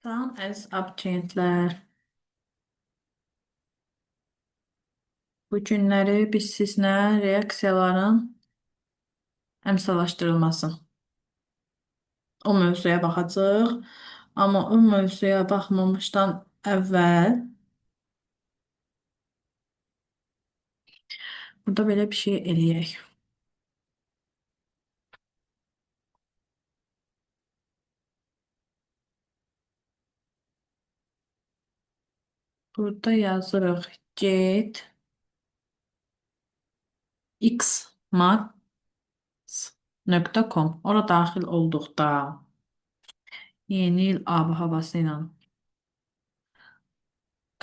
Salam əziz abituriyentlər. Bu günləri biz sizinlə reaksiyaların əmsallaşdırılması o mövzuya baxacağıq. Amma o mövzuya baxmamışdan əvvəl burada belə bir şey eləyək. Burada yazırıq get xmax.com. Ora daxil olduqda yeni il ab-havası ilə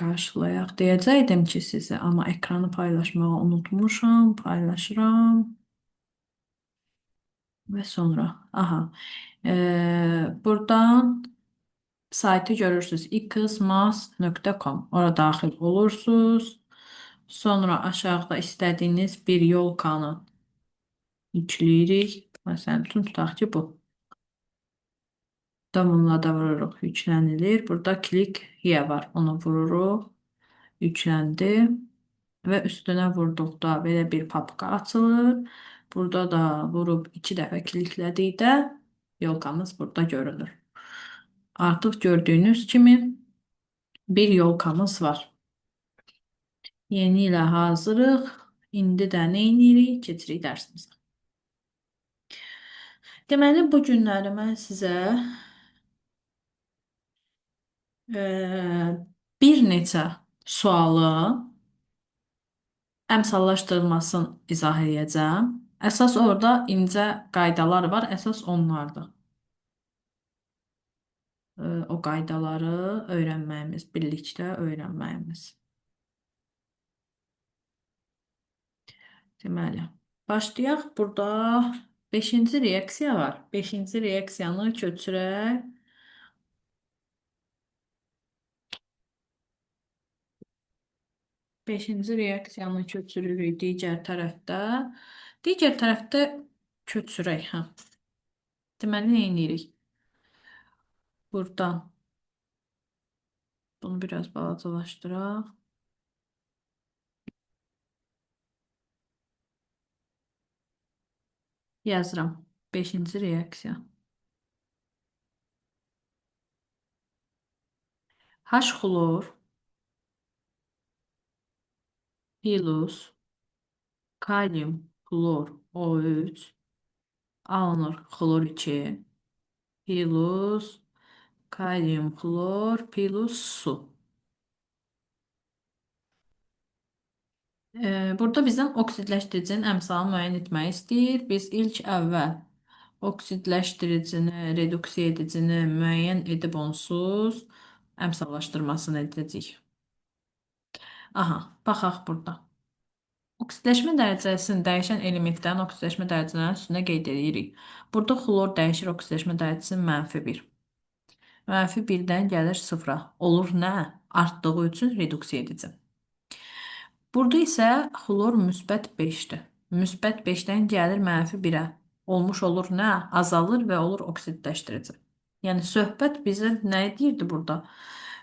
qarşılayaq deyəcəkdim ki sizi, amma ekranı paylaşmağı unutmuşam. Paylaşıram. Və sonra, buradan saytı görürsünüz, xmas.com. Ora daxil olursunuz. Sonra aşağıda istədiyiniz bir yolkanı yükləyirik. Məsələn, tutaq ki, bu. Bununla da vururuq, yüklənilir. Burada klik here var, onu vururuq, yükləndi. Və üstünə vurduqda belə bir papka açılır. Burada da vurub 2 dəfə kliklədikdə yolkamız burada görünür. Artıq gördüyünüz kimi bir yolkamız var. Yeni ilə hazırıq. İndi də nə edirik? Keçirik dərsimizə. Deməli, bu günləri mən sizə bir neçə sualı əmsallaşdırılmasını izah edəcəm. Əsas orada incə qaydalar var, əsas onlardır. O qaydaları öyrənməyimiz, birlikdə öyrənməyimiz. Deməli, başlayaq. Burada 5-ci reaksiya var. 5-ci reaksiyanı köçürək. 5-ci reaksiyanı köçürürük digər tərəfdə. Digər tərəfdə köçürək. Deməli, nə edirik? Buradan bunu biraz balacalaşdıraq. Yazıram. 5-ci reaksiya. H-xlor plus kalium xlor O3 alınır xlor 2 plus kalium xlor plus su. Burada bizdən oksidləşdiricinin əmsalını müəyyən etmək istəyir. Biz ilk əvvəl oksidləşdiricini, reduksiya edicini müəyyən edib onsuz əmsallaşdırmasını edəcəyik. Baxaq burada. Oksidləşmə dərəcəsini dəyişən elementlərin oksidləşmə dərəcələrinin üstünə qeyd edirik. Burada xlor dəyişir oksidləşmə dərəcəsi -1. -1-dən gəlir 0-a. Olur nə? Artdığı üçün reduksiya edici. Burada isə xlor müsbət 5-dir. Müsbət 5-dən gəlir -1-ə. Olmuş olur nə? Azalır və olur oksidləşdirici. Yəni, söhbət bizə nə deyirdi burada?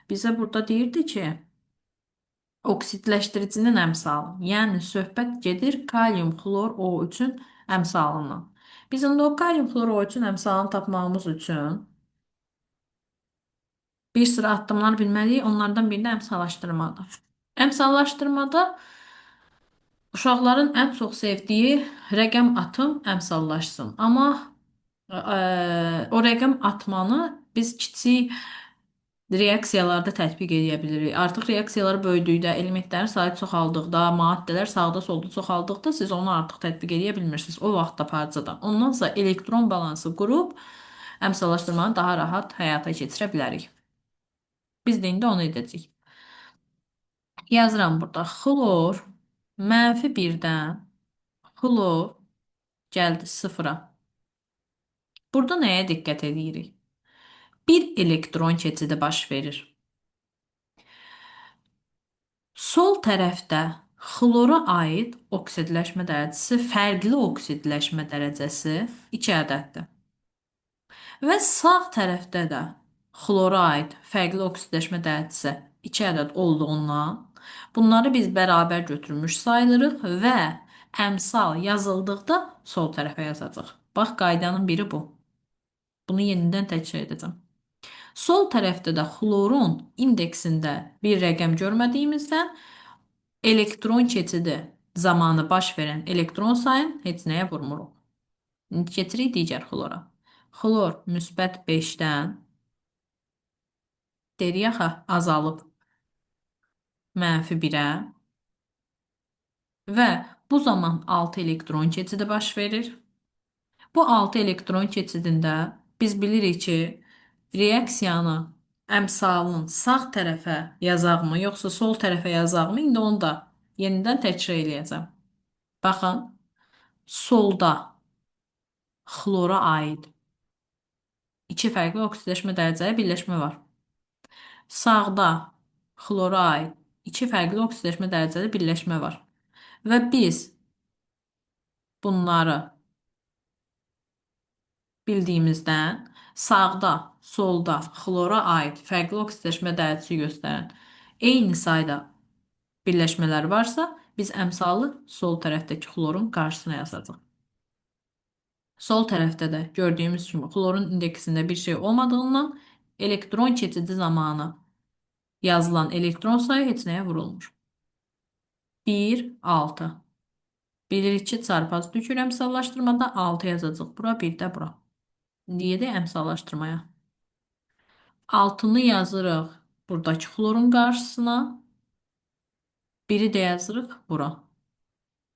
Bizə burada deyirdi ki, oksidləşdiricinin əmsalı. Yəni, söhbət gedir kalium xlor O3-ün əmsalından. Biz indi o kalium xlor O3-ün əmsalını tapmağımız üçün bir sıra addımlar bilməliyik. Onlardan biri də əmsallaşdırmadır. Əmsallaşdırmada uşaqların ən çox sevdiyi rəqəm atım əmsallaşsın. Amma o rəqəm atmanı biz kiçik reaksiyalarda tətbiq edə bilirik. Artıq reaksiyalar böyüdükdə, elementlərin sayı çoxaldıqda, maddələr sağda solda çoxaldıqda siz onu artıq tətbiq edə bilmirsiniz. O vaxt aparıcıdır. Ondan sonra elektron balansı qurub əmsallaşdırmanı daha rahat həyata keçirə bilərik. Biz də indi onu edəcəyik. Yazıram burada. Xlor -1-dən xlor gəldi 0-a. Burada nəyə diqqət edirik? Bir elektron keçidi baş verir. Sol tərəfdə xlora aid oksidləşmə dərəcəsi, fərqli oksidləşmə dərəcəsi 2 ədəddir. Və sağ tərəfdə də xlora aid fərqli oksidləşmə dərəcəsi 2 ədəd olduğundan bunları biz bərabər götürmüş sayılırıq və əmsal yazıldıqda sol tərəfə yazacağıq. Bax, qaydanın biri bu. Bunu yenidən təkrar edəcəm. Sol tərəfdə də xlorun indeksində bir rəqəm görmədiyimizdən elektron keçidi zamanı baş verən elektron sayını heç nəyə vurmuruq. İndi keçirik digər xlora. Xlor müsbət 5-dən deyir axı azalıb -1-ə və bu zaman 6 elektron keçidi baş verir. Bu 6 elektron keçidində biz bilirik ki, reaksiyanı əmsalın sağ tərəfə yazaqmı, yoxsa sol tərəfə yazaqmı? İndi onu da yenidən təkrar eləyəcəm. Baxın, solda xlora aid iki fərqli oksidləşmə dərəcəli birləşmə var. Sağda xlora aid iki fərqli oksidləşmə dərəcəli birləşmə var. Və biz bunları bildiyimizdən sağda, solda xlora aid fərqli oksidləşmə dərəcəsi göstərən eyni sayda birləşmələr varsa, biz əmsalı sol tərəfdəki xlorun qarşısına yazacağıq. Sol tərəfdə də gördüyümüz kimi xlorun indeksində bir şey olmadığından elektron keçidi zamanı yazılan elektron sayı heç nəyə vurulmur. 1, 6. Bilirik ki, çarpaz düşür əmsallaşdırmada 6 yazacaq bura, bir də bura. İndi gedək əmsallaşdırmaya. 6-nı yazırıq buradakı xlorun qarşısına, 1-i də yazırıq bura.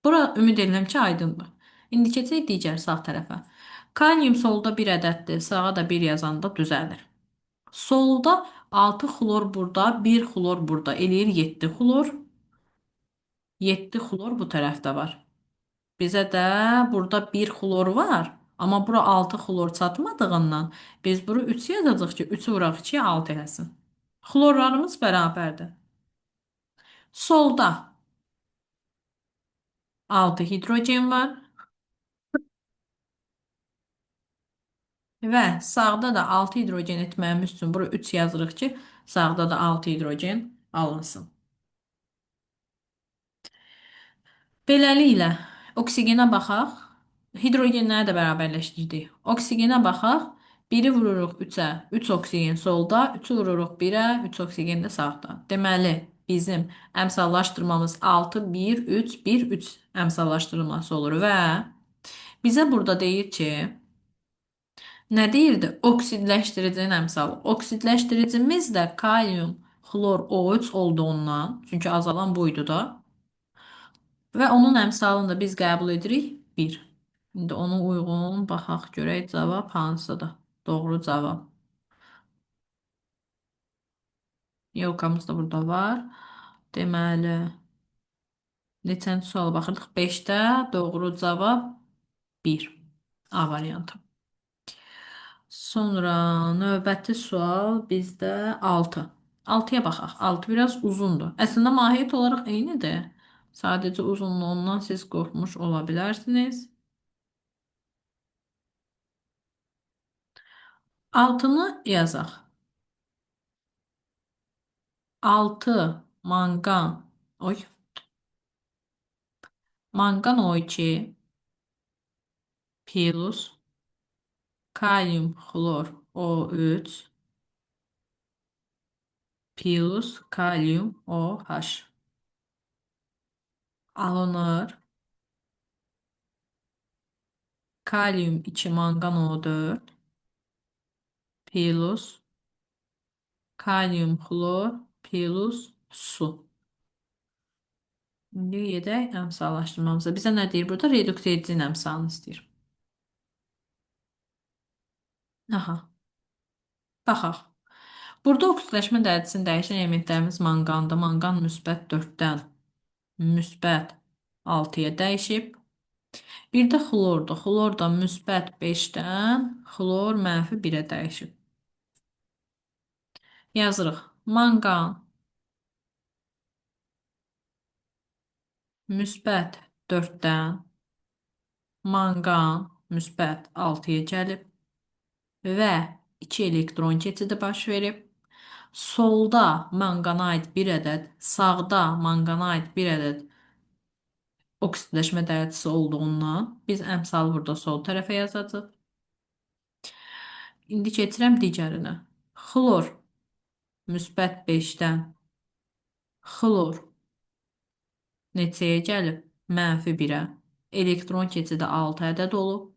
Bura ümid edirəm ki, aydındır. İndi keçək digər sağ tərəfə. Kalium solda 1 ədəddir, sağa da 1 yazanda düzəlir. Solda 6 xlor burada, 1 xlor burada. Eləyir 7 xlor. 7 xlor bu tərəfdə var. Bizə də burada 1 xlor var. Amma bura 6 xlor çatmadığından biz bura 3 yazacaq ki, 3-ü vuraq 2-yə 6 eləsin. Xlorlarımız bərabərdir. Solda 6 hidrogen var. Və sağda da 6 hidrogen etməyimiz üçün bura 3 yazırıq ki, sağda da 6 hidrogen alınsın. Beləliklə, oksigenə baxaq. Hidrogenləri də bərabərləşdirdik. Oksigenə baxaq. 1-i vururuq 3-ə, 3 oksigen solda, 3-ü vururuq 1-ə, 3 oksigen də sağda. Deməli, bizim əmsallaşdırmamız 6, 1, 3, 1, 3 əmsallaşdırılması olur və bizə burada deyir ki, nə deyirdi? Oksidləşdiricinin əmsalı. Oksidləşdiricimiz də kalium xlor O3 olduğundan, çünki azalan buydu da, və onun əmsalını da biz qəbul edirik 1. İndi ona uyğun baxaq görək cavab hansıdır. Doğru cavab. Yolkamız da burada var. Deməli, neçənci suala baxırdıq? 5-də doğru cavab 1. A variantı. Sonra növbəti sual bizdə 6. 6-ya baxaq. 6 biraz uzundur. Əslində mahiyyət olaraq eynidir. Sadəcə uzunluğundan siz qorxmuş ola bilərsiniz. 6-nı yazaq. 6 mangan. Oy. Mangan O2 plus kalium xlor O3 plus kalium OH alınır. Kalium 2 mangan O4 plus kalium xlor plus su. İndi gedək əmsallaşdırmamıza. Bizə nə deyir burada? Reduksiya edicinin əmsalını istəyir. Aha. Baxaq. Burada oksidləşmə dərəcəsini dəyişən elementlərimiz manqandır. Manqan müsbət 4-dən müsbət 6-ya dəyişib. Bir də xlordur. Xlor da müsbət 5-dən xlor mənfi 1-ə dəyişib. Yazırıq. Manqan müsbət 4-dən manqan müsbət 6-ya gəlib və 2 elektron keçidi baş verib. Solda manqana aid bir ədəd, sağda manqana aid bir ədəd oksidləşmə dərəcəsi olduğundan biz əmsalı burada sol tərəfə yazacağıq. İndi keçirəm digərinə. Xlor müsbət 5-dən xlor neçəyə gəlib? Mənfi 1-ə. Elektron keçidi 6 ədəd olub.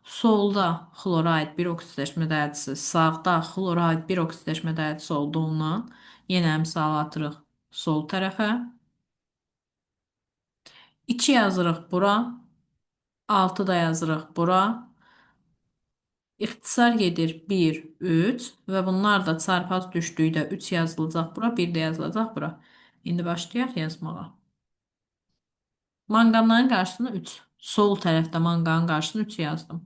Solda xlora aid bir oksidləşmə dərəcəsi, sağda xlora aid bir oksidləşmə dərəcəsi olduğundan yenə əmsalı atırıq sol tərəfə. 2 yazırıq bura, 6 da yazırıq bura. İxtisar gedir 1, 3 və bunlar da çarpaz düşdükdə 3 yazılacaq bura, 1 də yazılacaq bura. İndi başlayaq yazmağa. Manqanların qarşısına 3. Sol tərəfdə manqanın qarşısına 3 yazdım.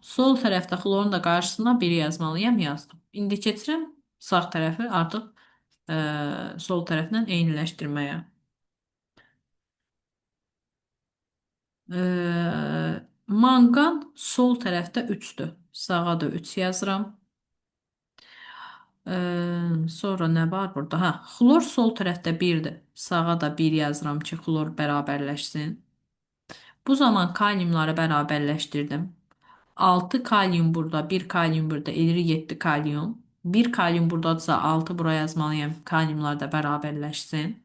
Sol tərəfdə xlorun da qarşısına 1 yazmalıyam, yazdım. İndi keçirəm sağ tərəfi artıq sol tərəflə eyniləşdirməyə. Manqan sol tərəfdə 3-dür. Sağa da 3 yazıram. Sonra nə var burada? Hə, xlor sol tərəfdə 1-dir. Sağa da 1 yazıram ki, xlor bərabərləşsin. Bu zaman kaliumları bərabərləşdirdim. 6 kalium burada, 1 kalium burada, elir 7 kalium. 1 kalium buradadırsa 6 buraya yazmalıyam. Kaliumlar da bərabərləşsin.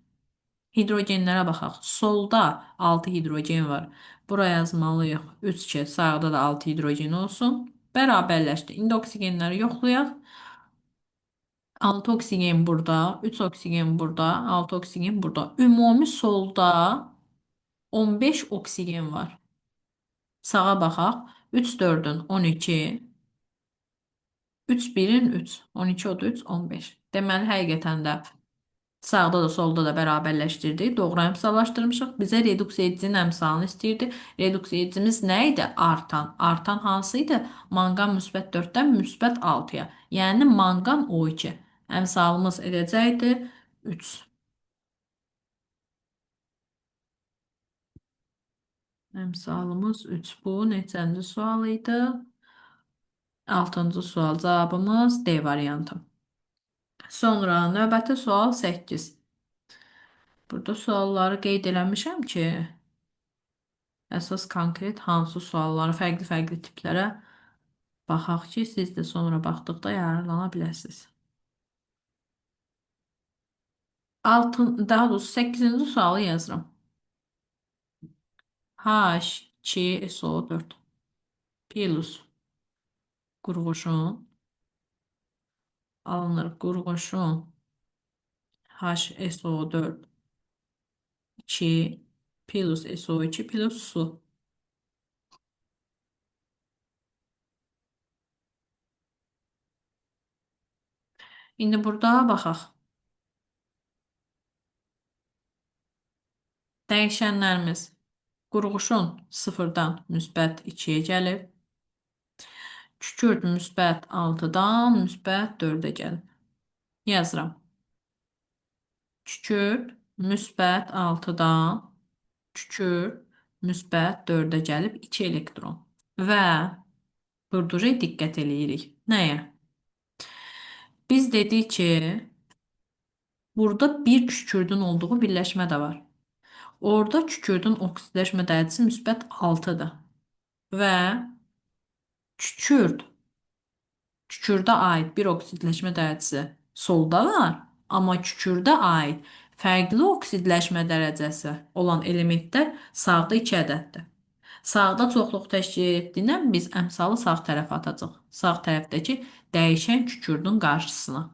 Hidrogenlərə baxaq. Solda 6 hidrogen var. Buraya yazmalıyıq 3 ki, sağda da 6 hidrogen olsun. Bərabərləşdi. İndi oksigenləri yoxlayaq. 6 oksigen burada, 3 oksigen burada, 6 oksigen burada. Ümumi solda 15 oksigen var. Sağa baxaq. 3 4-ün 12, 3 1-in 3, 12 o da 3, 15. Deməli, həqiqətən də sağda da solda da bərabərləşdirdik. Doğru əmsallaşdırmışıq. Bizə reduks edicinin əmsalını istəyirdi. Reduks edicimiz nə idi? Artan. Artan hansı idi? Manqan müsbət 4-dən müsbət 6-ya. Yəni manqan O2. Əmsalımız edəcəkdi 3. Əmsalımız 3. Bu neçənci sual idi? 6-cı sual. Cavabımız D variantı. Sonra növbəti sual 8. Burada sualları qeyd eləmişəm ki, əsas konkret hansı sualları fərqli-fərqli tiplərə baxaq ki, siz də sonra baxdıqda yararlana biləsiniz. Daha doğrusu 8-ci sualı yazıram. H2SO4 plus qurğuşun alınır. Qurğuşun HSO4 2 plus SO2 plus su. İndi burada baxaq. Dəyişənlərimiz qurğuşun 0-dan müsbət 2-yə gəlib. Kükürt müsbət 6-dan müsbət 4-ə gəlib. Yazıram. Kükürt müsbət 6-dan kükürt müsbət 4-ə gəlib 2 elektron. Və burduca diqqət eləyirik. Nəyə? Biz dedik ki, burada bir kükürdün olduğu birləşmə də var. Orada kükürdün oksidləşmə dərəcəsi müsbət 6-dır. Və kükürdə aid bir oksidləşmə dərəcəsi solda var, amma kükürdə aid fərqli oksidləşmə dərəcəsi olan elementlər sağda 2 ədəddir. Sağda çoxluq təşkil etdiyindən biz əmsalı sağ tərəfə atacağıq. Sağ tərəfdəki dəyişən kükürdün qarşısına.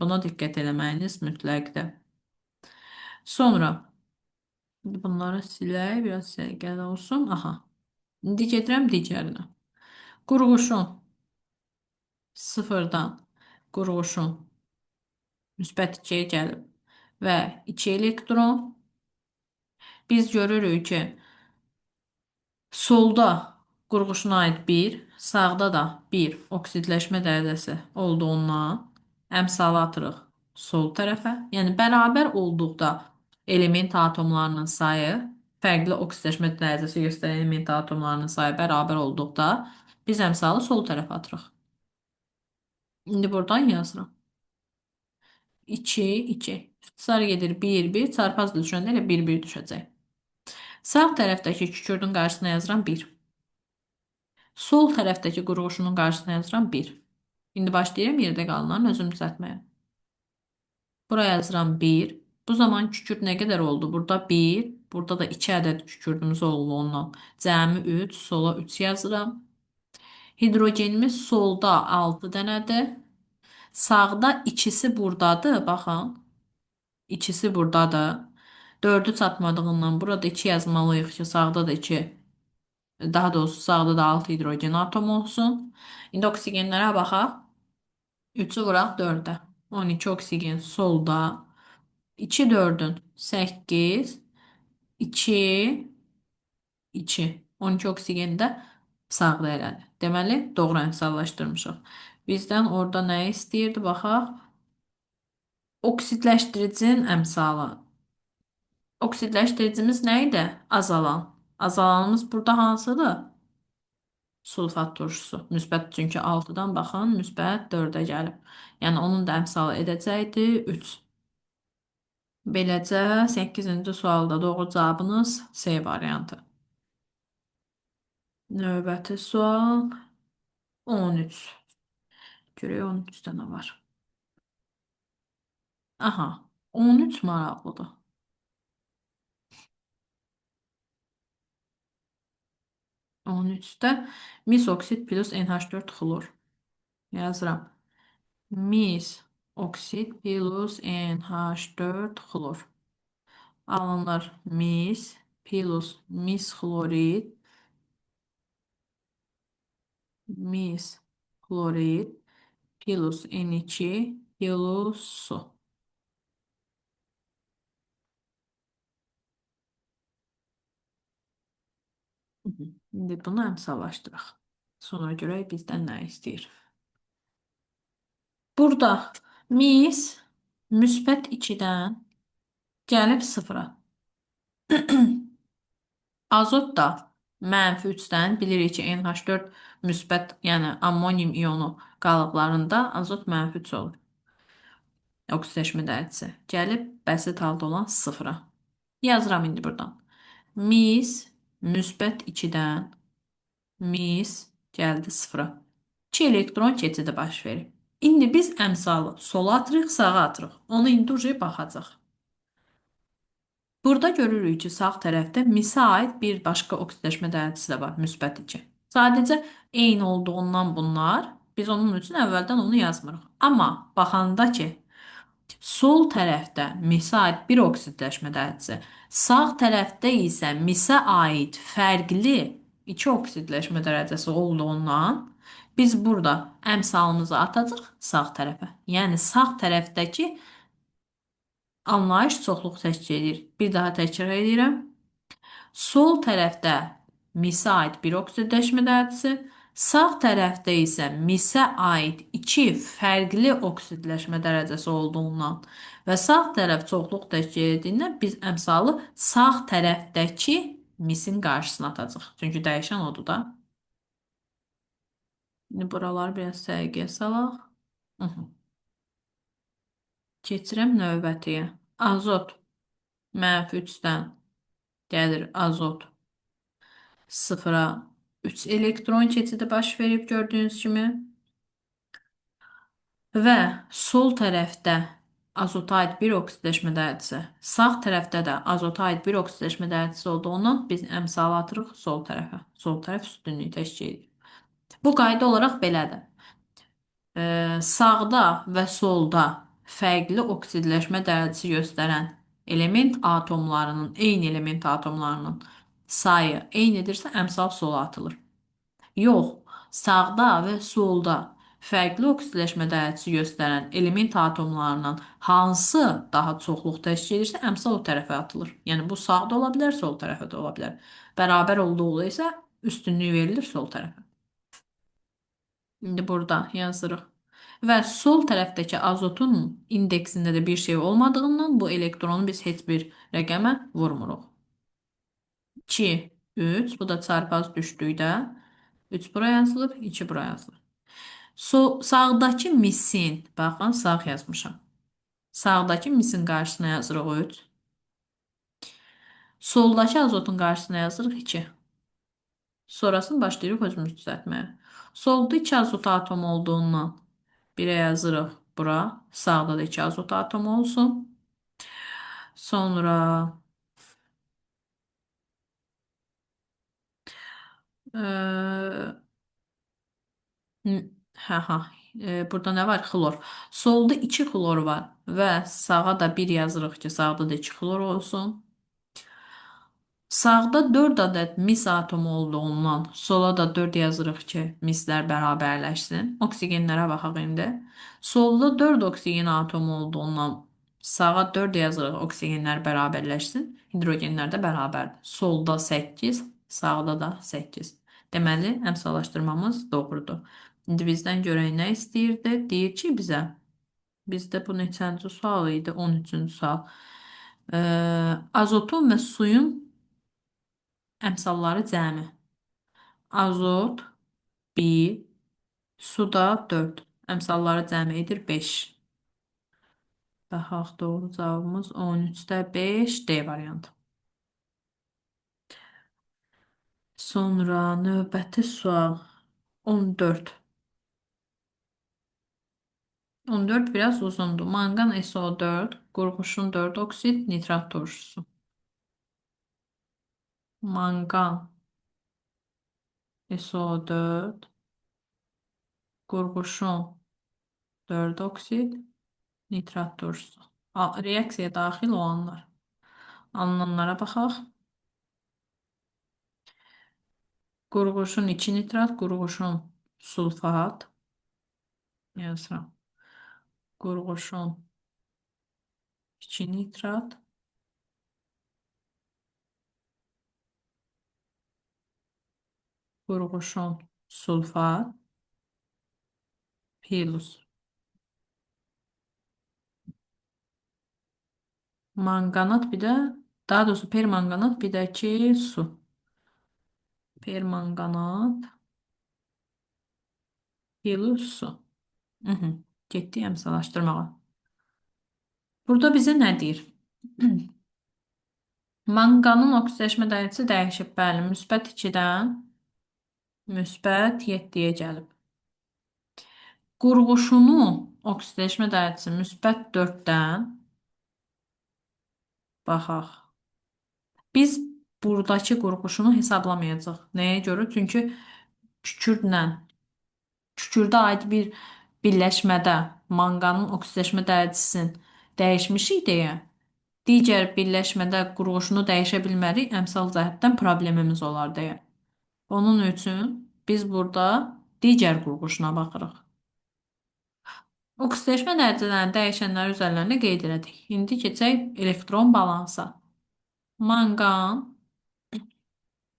Buna diqqət eləməyiniz mütləqdir. Sonra bunları silək, biraz səliqəli olsun. Aha. İndi gedirəm digərinə. Qurğuşun 0-dan qurğuşun müsbət 2-yə gəlib və 2 elektron. Biz görürük ki, solda qurğuşuna aid 1, sağda da 1 oksidləşmə dərəcəsi olduğundan əmsalı atırıq sol tərəfə. Yəni bərabər olduqda element atomlarının sayı, fərqli oksidləşmə dərəcəsi göstərən element atomlarının sayı bərabər olduqda biz əmsalı sol tərəfə atırıq. İndi buradan yazıram. 2, 2. İxtisar gedir 1, 1. Çarpaz düşəndə elə 1, 1 düşəcək. Sağ tərəfdəki kükürdün qarşısına yazıram 1. Sol tərəfdəki qurğuşunun qarşısına yazıram 1. İndi başlayıram yerdə qalanların özünü düzəltməyə. Buraya yazıram 1. Bu zaman kükürt nə qədər oldu? Burada 1. Burada da 2 ədəd kükürdümüz oldu ondan. Cəmi 3. Sola 3 yazıram. Hidrogenimiz solda 6 dənədir. Sağda ikisi buradadır. Baxın. İkisi buradadır. 4'ü çatmadığından burada 2 yazmalıyıq ki, sağda da 2. Daha doğrusu sağda da 6 hidrogen atomu olsun. İndi oksigenlərə baxaq. 3'ü vuraq 4'ə. 12 oksigen solda. 2 4'ün 8. 2 2. 12 oksigeni də sağda elədi. Deməli, doğru əmsallaşdırmışıq. Bizdən orada nə istəyirdi? Baxaq. Oksidləşdiricinin əmsalı. Oksidləşdiricimiz nə idi? Azalan. Azalanımız burada hansıdır? Sulfat turşusu. Müsbət çünki 6-dan baxın, müsbət 4-ə gəlib. Yəni onun da əmsalı edəcəkdi 3. Beləcə 8-ci sualda doğru cavabınız C variantı. Növbəti sual 13. Görək 13-də nə var? Aha, 13 maraqlıdır. 13'də mis oksid plus NH4 xlor. Yazıram. Mis oksid plus NH4 xlor. Alınır mis plus mis xlorid, mis xlorid plus N2 plus su. İndi bunu əmsallaşdıraq. Sonra görək bizdən nə istəyir. Burada mis müsbət 2-dən gəlib 0-a. Azot da mənfi 3-dən bilirik ki, NH4 müsbət, yəni ammonium ionu qalıqlarında azot mənfi 3 olur. Oksidləşmə dərəcəsi gəlib bəsit halda olan 0-a. Yazıram indi buradan. Mis müsbət 2-dən mis gəldi 0-a. 2 elektron keçidi baş verir. İndi biz əmsalı sola atırıq, sağa atırıq. Onu indi uje baxacaq. Burada görürük ki, sağ tərəfdə misə aid bir başqa oksidləşmə dərəcəsi də var, müsbət 2. Sadəcə eyni olduğundan bunlar, biz onun üçün əvvəldən onu yazmırıq. Amma baxanda ki, sol tərəfdə misə aid bir oksidləşmə dərəcəsi, sağ tərəfdə isə misə aid fərqli iki oksidləşmə dərəcəsi olduğundan biz burada əmsalımızı atacağıq sağ tərəfə. Yəni sağ tərəfdəki anlayış çoxluq təşkil edir. Bir daha təkrar edirəm. Sol tərəfdə misə aid bir oksidləşmə dərəcəsi, sağ tərəfdə isə misə aid iki fərqli oksidləşmə dərəcəsi olduğundan və sağ tərəf çoxluq təşkil etdiyindən biz əmsalı sağ tərəfdəki misin qarşısına atacağıq. Çünki dəyişən odur da. İndi buraları biraz səliqəyə salaq. Keçirəm növbətiyə. Azot mənfi 3-dən gəlir azot 0-a 3 elektron keçidi baş verib gördüyünüz kimi. Və sol tərəfdə azota aid bir oksidləşmə dərəcəsi, sağ tərəfdə də azota aid bir oksidləşmə dərəcəsi olduğundan biz əmsalı atırıq sol tərəfə. Sol tərəf üstünlüyü təşkil edir. Bu qayda olaraq belədir. Sağda və solda fərqli oksidləşmə dərəcəsi göstərən element atomlarının, eyni element atomlarının sayı eynidirsə əmsal sola atılır. Yox, sağda və solda fərqli oksidləşmə dərəcəsi göstərən element atomlarının hansı daha çoxluq təşkil edirsə əmsal o tərəfə atılır. Yəni bu sağda ola bilər, sol tərəfə də ola bilər. Bərabər olduğu isə üstünlük verilir sol tərəfə. İndi burada yazırıq. Və sol tərəfdəki azotun indeksində də bir şey olmadığından bu elektronu biz heç bir rəqəmə vurmuruq. 2, 3, bu da çarpaz düşdükdə 3 bura yazılır, 2 bura yazılır. Sağdakı misin, baxın, sağ yazmışam. Sağdakı misin qarşısına yazırıq 3. Soldakı azotun qarşısına yazırıq 2. Sonrasını başlayırıq özümüz düzəltməyə. Solda 2 azot atomu olduğundan 1'ə yazırıq bura. Sağda da 2 azot atomu olsun. Sonra eee, hə ha. Burada nə var? Xlor. Solda 2 xlor var və sağa da 1 yazırıq ki, sağda da 2 xlor olsun. Sağda 4 ədəd mis atomu olduğundan sola da 4 yazırıq ki, mislər bərabərləşsin. Oksigenlərə baxaq indi. Solda 4 oksigen atomu olduğundan sağa 4 yazırıq, oksigenlər bərabərləşsin. Hidrogenlər də bərabərdir. Solda 8, sağda da 8. Deməli, əmsallaşdırmamız doğrudur. İndi bizdən görək nə istəyirdi? Deyir ki, bizdə bu neçənci sual idi? 13-cü sual. Azotun və suyun əmsalları cəmi. Azot 1, suda 4. Əmsalları cəmi edir 5. Baxaq, doğru cavabımız 13-də 5, D variantı. Sonra növbəti sual 14. 14 biraz uzundur. Mangan SO4, qurğuşun 4 oksid, nitrat turşusu. Mangan SO4, qurğuşun 4 oksid, nitrat turşusu. Reaksiyaya daxil olanlar. Alınanlara baxaq. Qurğuşun 2 nitrat, qurğuşun sulfat. Yazıram. Qurğuşun 2 nitrat, qurğuşun sulfat, plus manganat, bir də daha doğrusu permanganat, bir də ki su. Permanganat plus su. Getdik əmsallaşdırmağa. Burada bizə nə deyir? Manqanın oksidləşmə dərəcəsi dəyişib. Bəli, müsbət 2-dən müsbət 7-yə gəlib. Qurğuşunun oksidləşmə dərəcəsi müsbət 4-dən baxaq. Biz buradakı qurğuşunu hesablamayacaq. Nəyə görə? Çünki kükürdə aid bir birləşmədə manqanın oksidləşmə dərəcəsini dəyişmişik deyə, digər birləşmədə qurğuşunu dəyişə bilmərik, əmsal cəhətdən problemimiz olar deyə. Onun üçün biz burada digər qurğuşuna baxırıq. Oksidləşmə dərəcələrini dəyişənlər üzərlərində qeyd elədik. İndi keçək elektron balansa. Manqan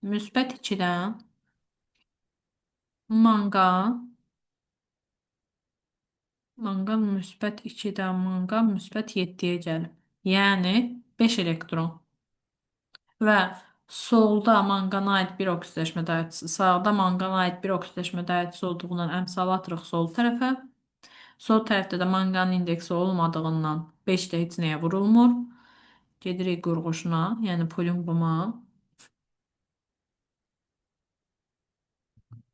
müsbət 2-dən manqan müsbət 2-dən manqan müsbət 7-yə gəlib. Yəni 5 elektron. Və solda manqana aid bir oksidləşmə dərəcəsi, sağda manqana aid bir oksidləşmə dərəcəsi olduğundan əmsalı atırıq sol tərəfə. Sol tərəfdə də manqanın indeksi olmadığından 5 də heç nəyə vurulmur. Gedirik qurğuşuna, yəni polimbuma.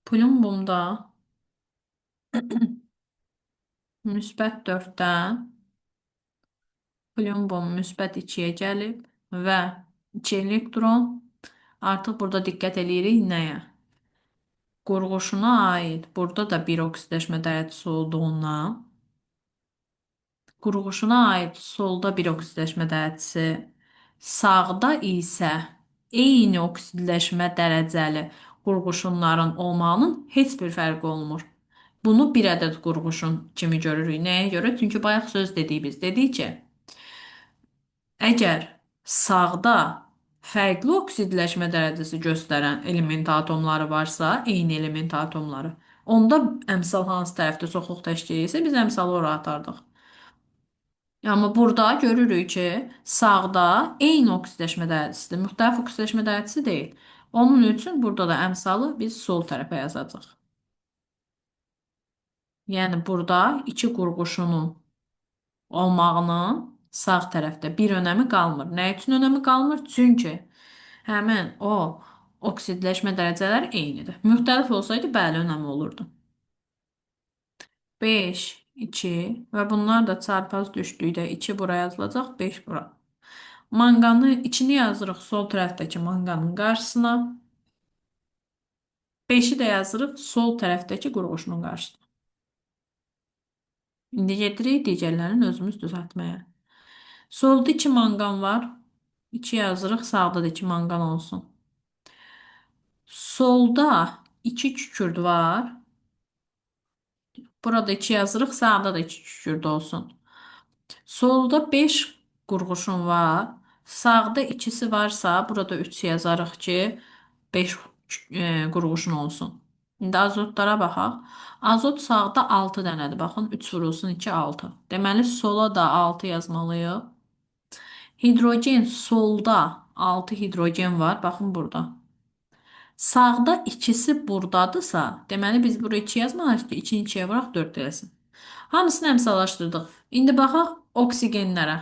Polimbumda müsbət 4-dən polimbum müsbət 2-yə gəlib və 2 elektron. Artıq burada diqqət eləyirik nəyə? Qurğuşuna aid burada da bir oksidləşmə dərəcəsi olduğundan qurğuşuna aid solda bir oksidləşmə dərəcəsi, sağda isə eyni oksidləşmə dərəcəli qurğuşunların olmağının heç bir fərqi olmur. Bunu bir ədəd qurğuşun kimi görürük. Nəyə görə? Çünki bayaq söz dedik biz. Dedik ki, əgər sağda fərqli oksidləşmə dərəcəsi göstərən element atomları varsa, eyni element atomları, onda əmsal hansı tərəfdə çoxluq təşkil edirsə, biz əmsalı ora atardıq. Amma burada görürük ki, sağda eyni oksidləşmə dərəcəsidir, müxtəlif oksidləşmə dərəcəsi deyil. Onun üçün burada da əmsalı biz sol tərəfə yazacağıq. Yəni burada iki qurğuşunun olmağının sağ tərəfdə bir önəmi qalmır. Nə üçün önəmi qalmır? Çünki həmin o oksidləşmə dərəcələri eynidir. Müxtəlif olsaydı bəli önəmi olurdu. 5, 2 və bunlar da çarpaz düşdükdə 2 bura yazılacaq, 5 bura. Manqanı içini yazırıq sol tərəfdəki manqanın qarşısına. 5-i də yazırıq sol tərəfdəki qurğuşunun qarşısına. İndi gedirik digərlərini özümüz düzəltməyə. Solda 2 manqan var. 2 yazırıq, sağda da 2 manqan olsun. Solda 2 kükürt var. Burada 2 yazırıq, sağda da 2 kükürt olsun. Solda 5 qurğuşun var. Sağda ikisi varsa burada 3 yazarıq ki 5 qurğuşun olsun. İndi azotlara baxaq. Azot sağda 6 dənədir. Baxın 3 vurulsun 2 6. Deməli sola da 6 yazmalıyıq. Hidrogen solda 6 hidrogen var. Baxın burada. Sağda ikisi buradadırsa, deməli biz buraya 2 yazmalıyıq ki, 2-ni 2-yə vuraq 4 eləsin. Hamısını əmsallaşdırdıq. İndi baxaq oksigenlərə.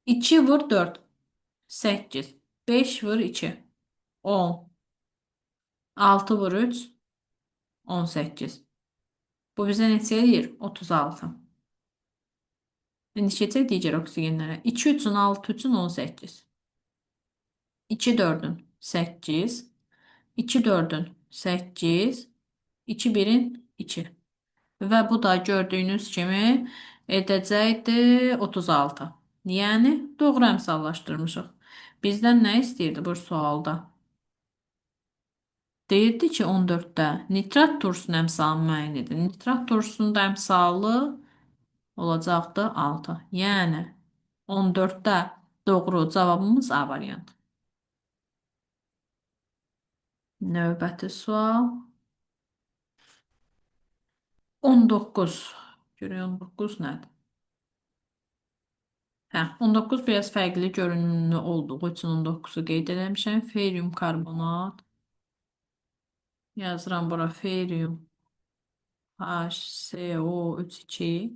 2 vur 4, 8. 5 vur 2, 10. 6 vur 3, 18. Bu bizə neçə edir? 36. İndi keçək digər oksigenlərə. 2 üçün 6 üçün 18. 2 4-ün 8. 2 4-ün 8. 2 1-in 2. Və bu da gördüyünüz kimi edəcəkdir 36. Yəni doğru əmsallaşdırmışıq. Bizdən nə istəyirdi bu sualda? Deyirdi ki 14-də nitrat turşusunun əmsalı müəyyən edin. Nitrat turşusunun da əmsalı olacaqdı 6. Yəni 14-də doğru cavabımız A variantı. Növbəti sual 19. Görək 19 nədir? Hə, 19 biraz fərqli görünümlü olduğu üçün 19-u qeyd eləmişəm. Ferium karbonat. Yazıram bura ferium HCO3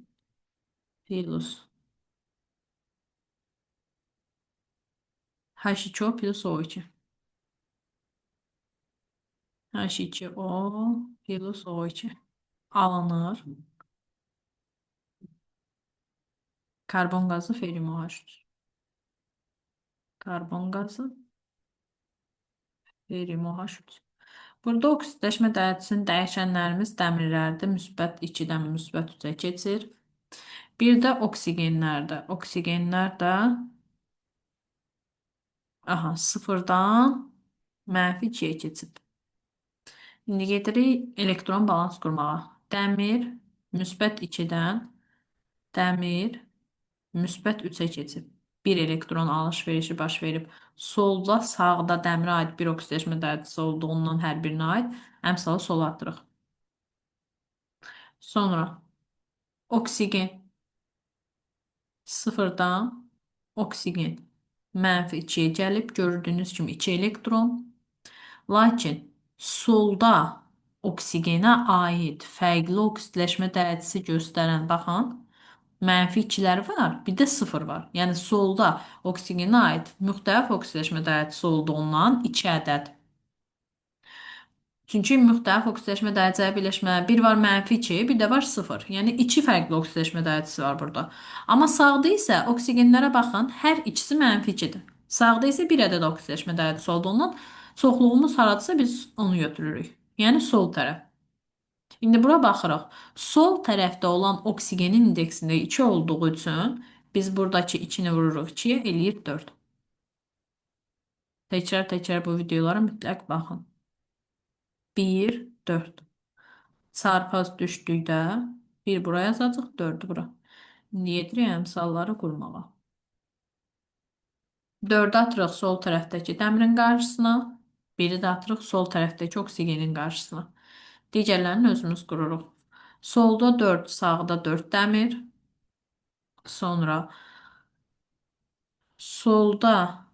plus H2O plus O2. H2O plus O2 alınır. Karbon qazı ferium OH3. Karbon qazı ferium OH3. Burada oksidləşmə dərəcəsinin dəyişənlərimiz dəmirlərdir. Müsbət 2-dən müsbət 3-ə keçir. Bir də oksigenlərdə. Oksigenlər də sıfırdan mənfi 2-yə keçib. İndi gedirik elektron balans qurmağa. Dəmir müsbət 2-dən dəmir müsbət 3-ə keçib. Bir elektron alış-verişi baş verib. Solda, sağda dəmirə aid bir oksidləşmə dərəcəsi olduğundan hər birinə aid əmsalı sola atırıq. Sonra oksigen sıfırdan oksigen mənfi 2-yə gəlib. Gördüyünüz kimi 2 elektron. Lakin solda oksigenə aid fərqli oksidləşmə dərəcəsi göstərən, baxın, mənfi 2-lər var, bir də 0 var. Yəni solda oksigenə aid müxtəlif oksidləşmə dərəcəsi olduğundan 2 ədəd. Çünki müxtəlif oksidləşmə dərəcələri birləşmələri bir var mənfi 2, bir də var 0. Yəni 2 fərqli oksidləşmə dərəcəsi var burada. Amma sağda isə oksigenlərə baxın, hər ikisi mənfi 2-dir. Sağda isə bir ədəd oksidləşmə dərəcəsi olduğundan çoxluğumuz haradırsa biz onu götürürük. Yəni sol tərəf. İndi bura baxırıq. Sol tərəfdə olan oksigenin indeksində 2 olduğu üçün biz buradakı 2-ni vururuq 2-yə, eləyir 4. Təkrar bu videolara mütləq baxın. 1, 4. Çarpaz düşdükdə 1 bura yazacaq, 4 bura. İndi yetirik əmsalları qurmağa. 4-ü atırıq sol tərəfdəki dəmirin qarşısına, 1-i də atırıq sol tərəfdəki oksigenin qarşısına. Digərlərini özümüz qururuq. Solda 4, sağda 4 dəmir. Sonra solda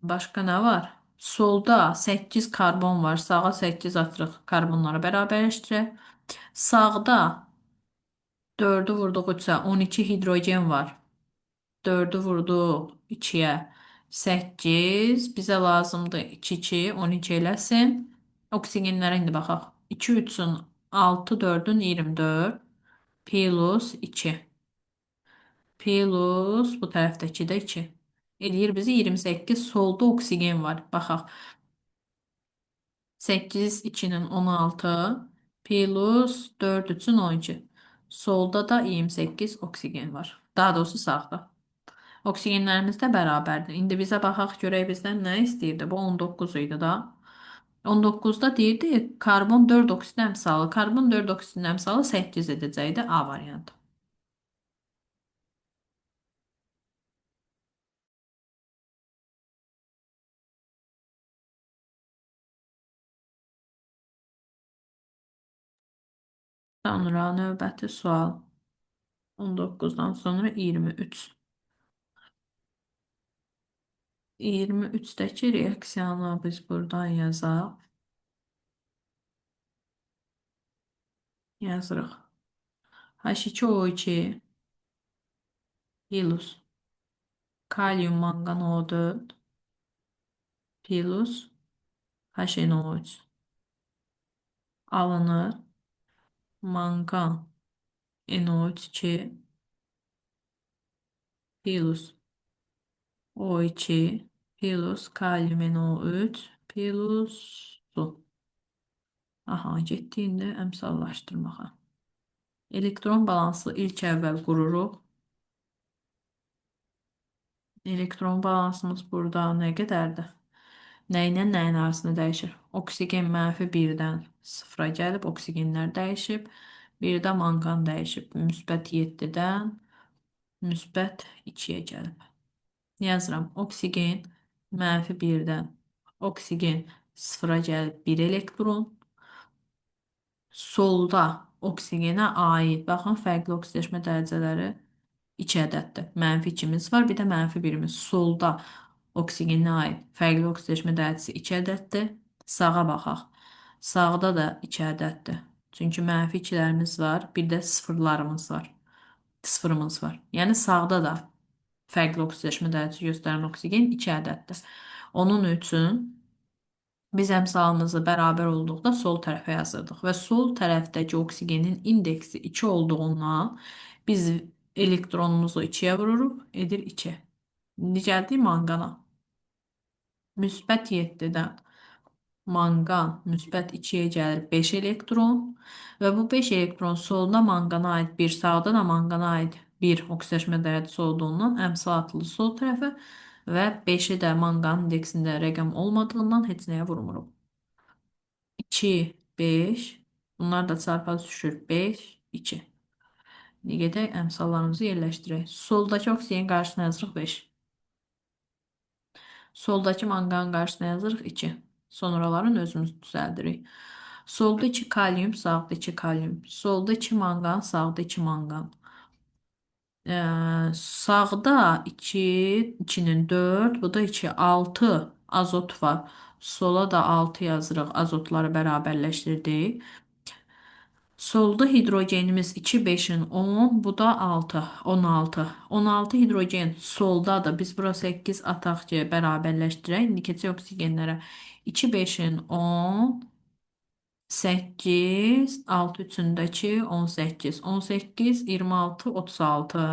başqa nə var? Solda 8 karbon var, sağa 8 atırıq, karbonları bərabərləşdirək. Sağda 4'ü vurduq 3-ə 12 hidrogen var. 4'ü vurduq 2-yə 8. Bizə lazımdır 2 12 eləsin. Oksigenlərə indi baxaq. 2 3-ün 6 4-ün 24 plus 2 plus bu tərəfdəki də 2. Eləyir bizi 28. Solda oksigen var. Baxaq. 8 2'nin 16 plus 4 üçün 12. Solda da 28 oksigen var. Daha doğrusu sağda. Oksigenlərimiz də bərabərdir. İndi bizə baxaq görək bizdən nə istəyirdi? Bu 19 idi da. 19'da deyirdi karbon 4 oksit əmsalı. Karbon 4 oksidin əmsalı 8 edəcəkdi A variantı. Sonra növbəti sual. 19'dan sonra 23. 23'dəki reaksiyanı biz buradan yazaq. Yazırıq. H2O2 plus kalyum mangan O4 plus HNO3 alınır. Mangan NO2 plus O2 plus kalyum NO3 plus su. Aha, getdiyində əmsallaşdırmağa. Elektron balansı ilk əvvəl qururuq. Elektron balansımız burada nə qədərdir? Nə ilə nəyin arasında dəyişir? Oksigen -1-dən 0-a gəlib, oksigenlər dəyişib. Bir də mangan dəyişib. Müsbət 7-dən müsbət 2-yə gəlib. Yazıram. Oksigen -1-dən oksigen 0-a gəlib 1 elektron. Solda oksigenə aid, baxın, fərqli oksidaşma dərəcələri 2 ədəddir. -2'miz var, bir də -1'imiz. Solda oksigenə aid fərqli oksidaşma dərəcəsi 2 ədəddir. Sağa baxaq. Sağda da 2 ədəddir. Çünki -2'lərimiz var, bir də sıfırlarımız var. Sıfırımız var. Yəni sağda da fərqli oksidaşma dərəcəsi göstərən oksigen 2 ədəddir. Onun üçün biz əmsalımızı bərabər olduqda sol tərəfə yazırdıq və sol tərəfdəki oksigenin indeksi 2 olduğundan biz elektronumuzu 2-yə vururuq, edir 2. İndi gəldik mangana. Müsbət 7-dən mangan müsbət 2-yə gəlir 5 elektron və bu 5 elektron solda mangana aid 1, sağda da mangana aid 1 oksidaşma dərəcəsi olduğundan əmsal atılır sol tərəfə və 5'i də manqanın indeksində rəqəm olmadığından heç nəyə vurmuruq. 2, 5. Bunlar da çarpaz düşür. 5, 2. Gedək əmsallarımızı yerləşdirək. Soldakı oksigen qarşısına yazırıq 5. Soldakı manqanın qarşısına yazırıq 2. Sonraların özümüz düzəldirik. Solda 2 kalyum, sağda 2 kalyum. Solda 2 manqan, sağda 2 manqan. Sağda 2, 2'nin 4, bu da 2, 6 azot var. Sola da 6 yazırıq, azotları bərabərləşdirdik. Solda hidrogenimiz 2, 5'in 10, bu da 6, 16. 16 hidrogen soldadır. Biz bura 8 ataq ki, bərabərləşdirək. İndi keçək oksigenlərə. 2, 5'in 10, 8, 6 üçündəki 18. 18, 26, 36.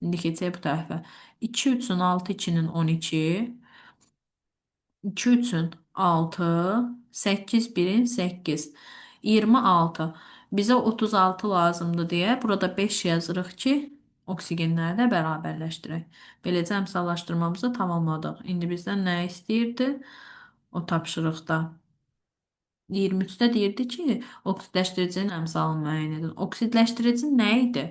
İndi keçək bu tərəfə. 2 üçün 6, 2'nin 12. 2 üçün 6, 8 1'in 8, 26. Bizə 36 lazımdır deyə burada 5 yazırıq ki, oksigenləri də bərabərləşdirək. Beləcə əmsallaşdırmamızı tamamladıq. İndi bizdən nə istəyirdi? O tapşırıqda. 23'də deyirdi ki, oksidləşdiricinin əmsalını müəyyən edin. Oksidləşdirici nə idi?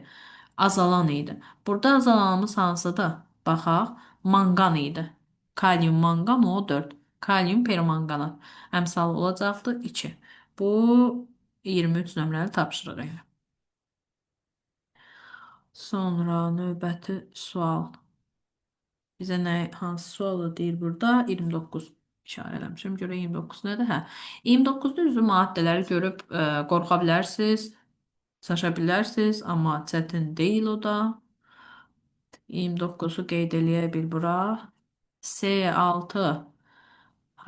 Azalan idi. Burada azalanımız hansıdır? Baxaq, manqan idi. Kalyum manqan O4. Kalyum permanganat. Əmsalı olacaqdı 2. Bu 23 nömrəli tapşırıq idi. Sonra növbəti sual. Bizə nə, hansı sualı deyir burada? 29. İşarə eləmişəm. Görə 29 nədir? Hə. 29-da üzvü maddələri görüb qorxa bilərsiniz, çaşa bilərsiniz, amma çətin deyil o da. 29-u qeyd eləyə bil bura. C6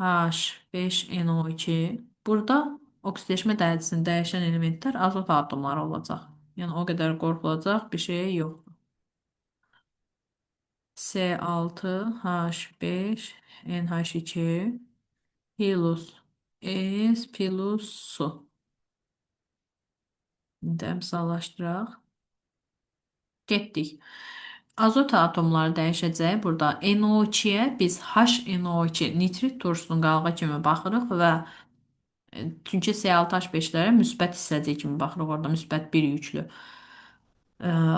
H5NO2. Burada oksidaşma dərəcəsini dəyişən elementlər azot atomları olacaq. Yəni o qədər qorxulacaq bir şey yoxdur. C6H5NH2 Pilus S plus su. İndi əmsallaşdıraq. Getdik. Azot atomları dəyişəcək. Burada NO2-yə biz HNO2 nitrit turşusunun qalğa kimi baxırıq və çünki C6H5-lərə müsbət hissəcik kimi baxırıq. Orada müsbət 1 yüklü.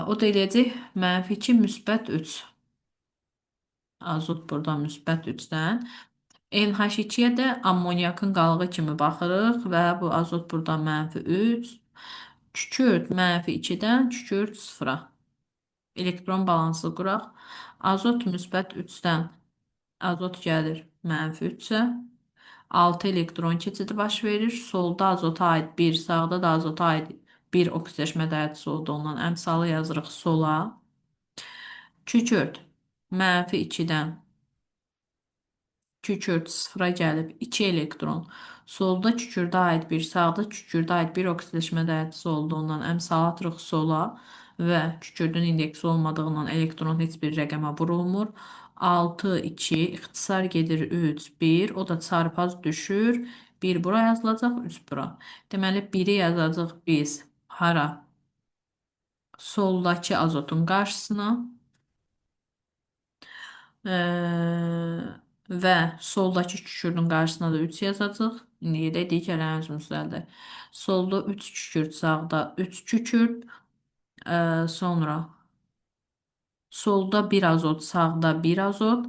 O da eləyəcək -2 müsbət 3. Azot burada müsbət 3-dən. NH2-yə də ammoniakın qalığı kimi baxırıq və bu azot burada -3. Kükürt -2-dən kükürt 0-a. Elektron balansı quraq. Azot müsbət 3-dən azot gəlir -3-ə. 6 elektron keçidi baş verir. Solda azota aid 1, sağda da azota aid 1 oksidaşma dərəcəsi olduğundan əmsalı yazırıq sola. Kükürt -2-dən kükürt 0-a gəlib 2 elektron. Solda kükürdə aid 1, sağda kükürdə aid 1 oksidaşma dərəcəsi olduğundan əmsalı atırıq sola və kükürdün indeksi olmadığından elektron heç bir rəqəmə vurulmur. 6, 2, ixtisar gedir 3, 1, o da çarpaz düşür. 1 bura yazılacaq, 3 bura. Deməli 1-i yazacaq biz hara? Soldakı azotun qarşısına. Və soldakı kükürdün qarşısına da 3 yazacaq. İndi gedək digərlərini özümüzdədir. Solda 3 kükürd, sağda 3 kükürd. Sonra solda 1 azot, sağda 1 azot.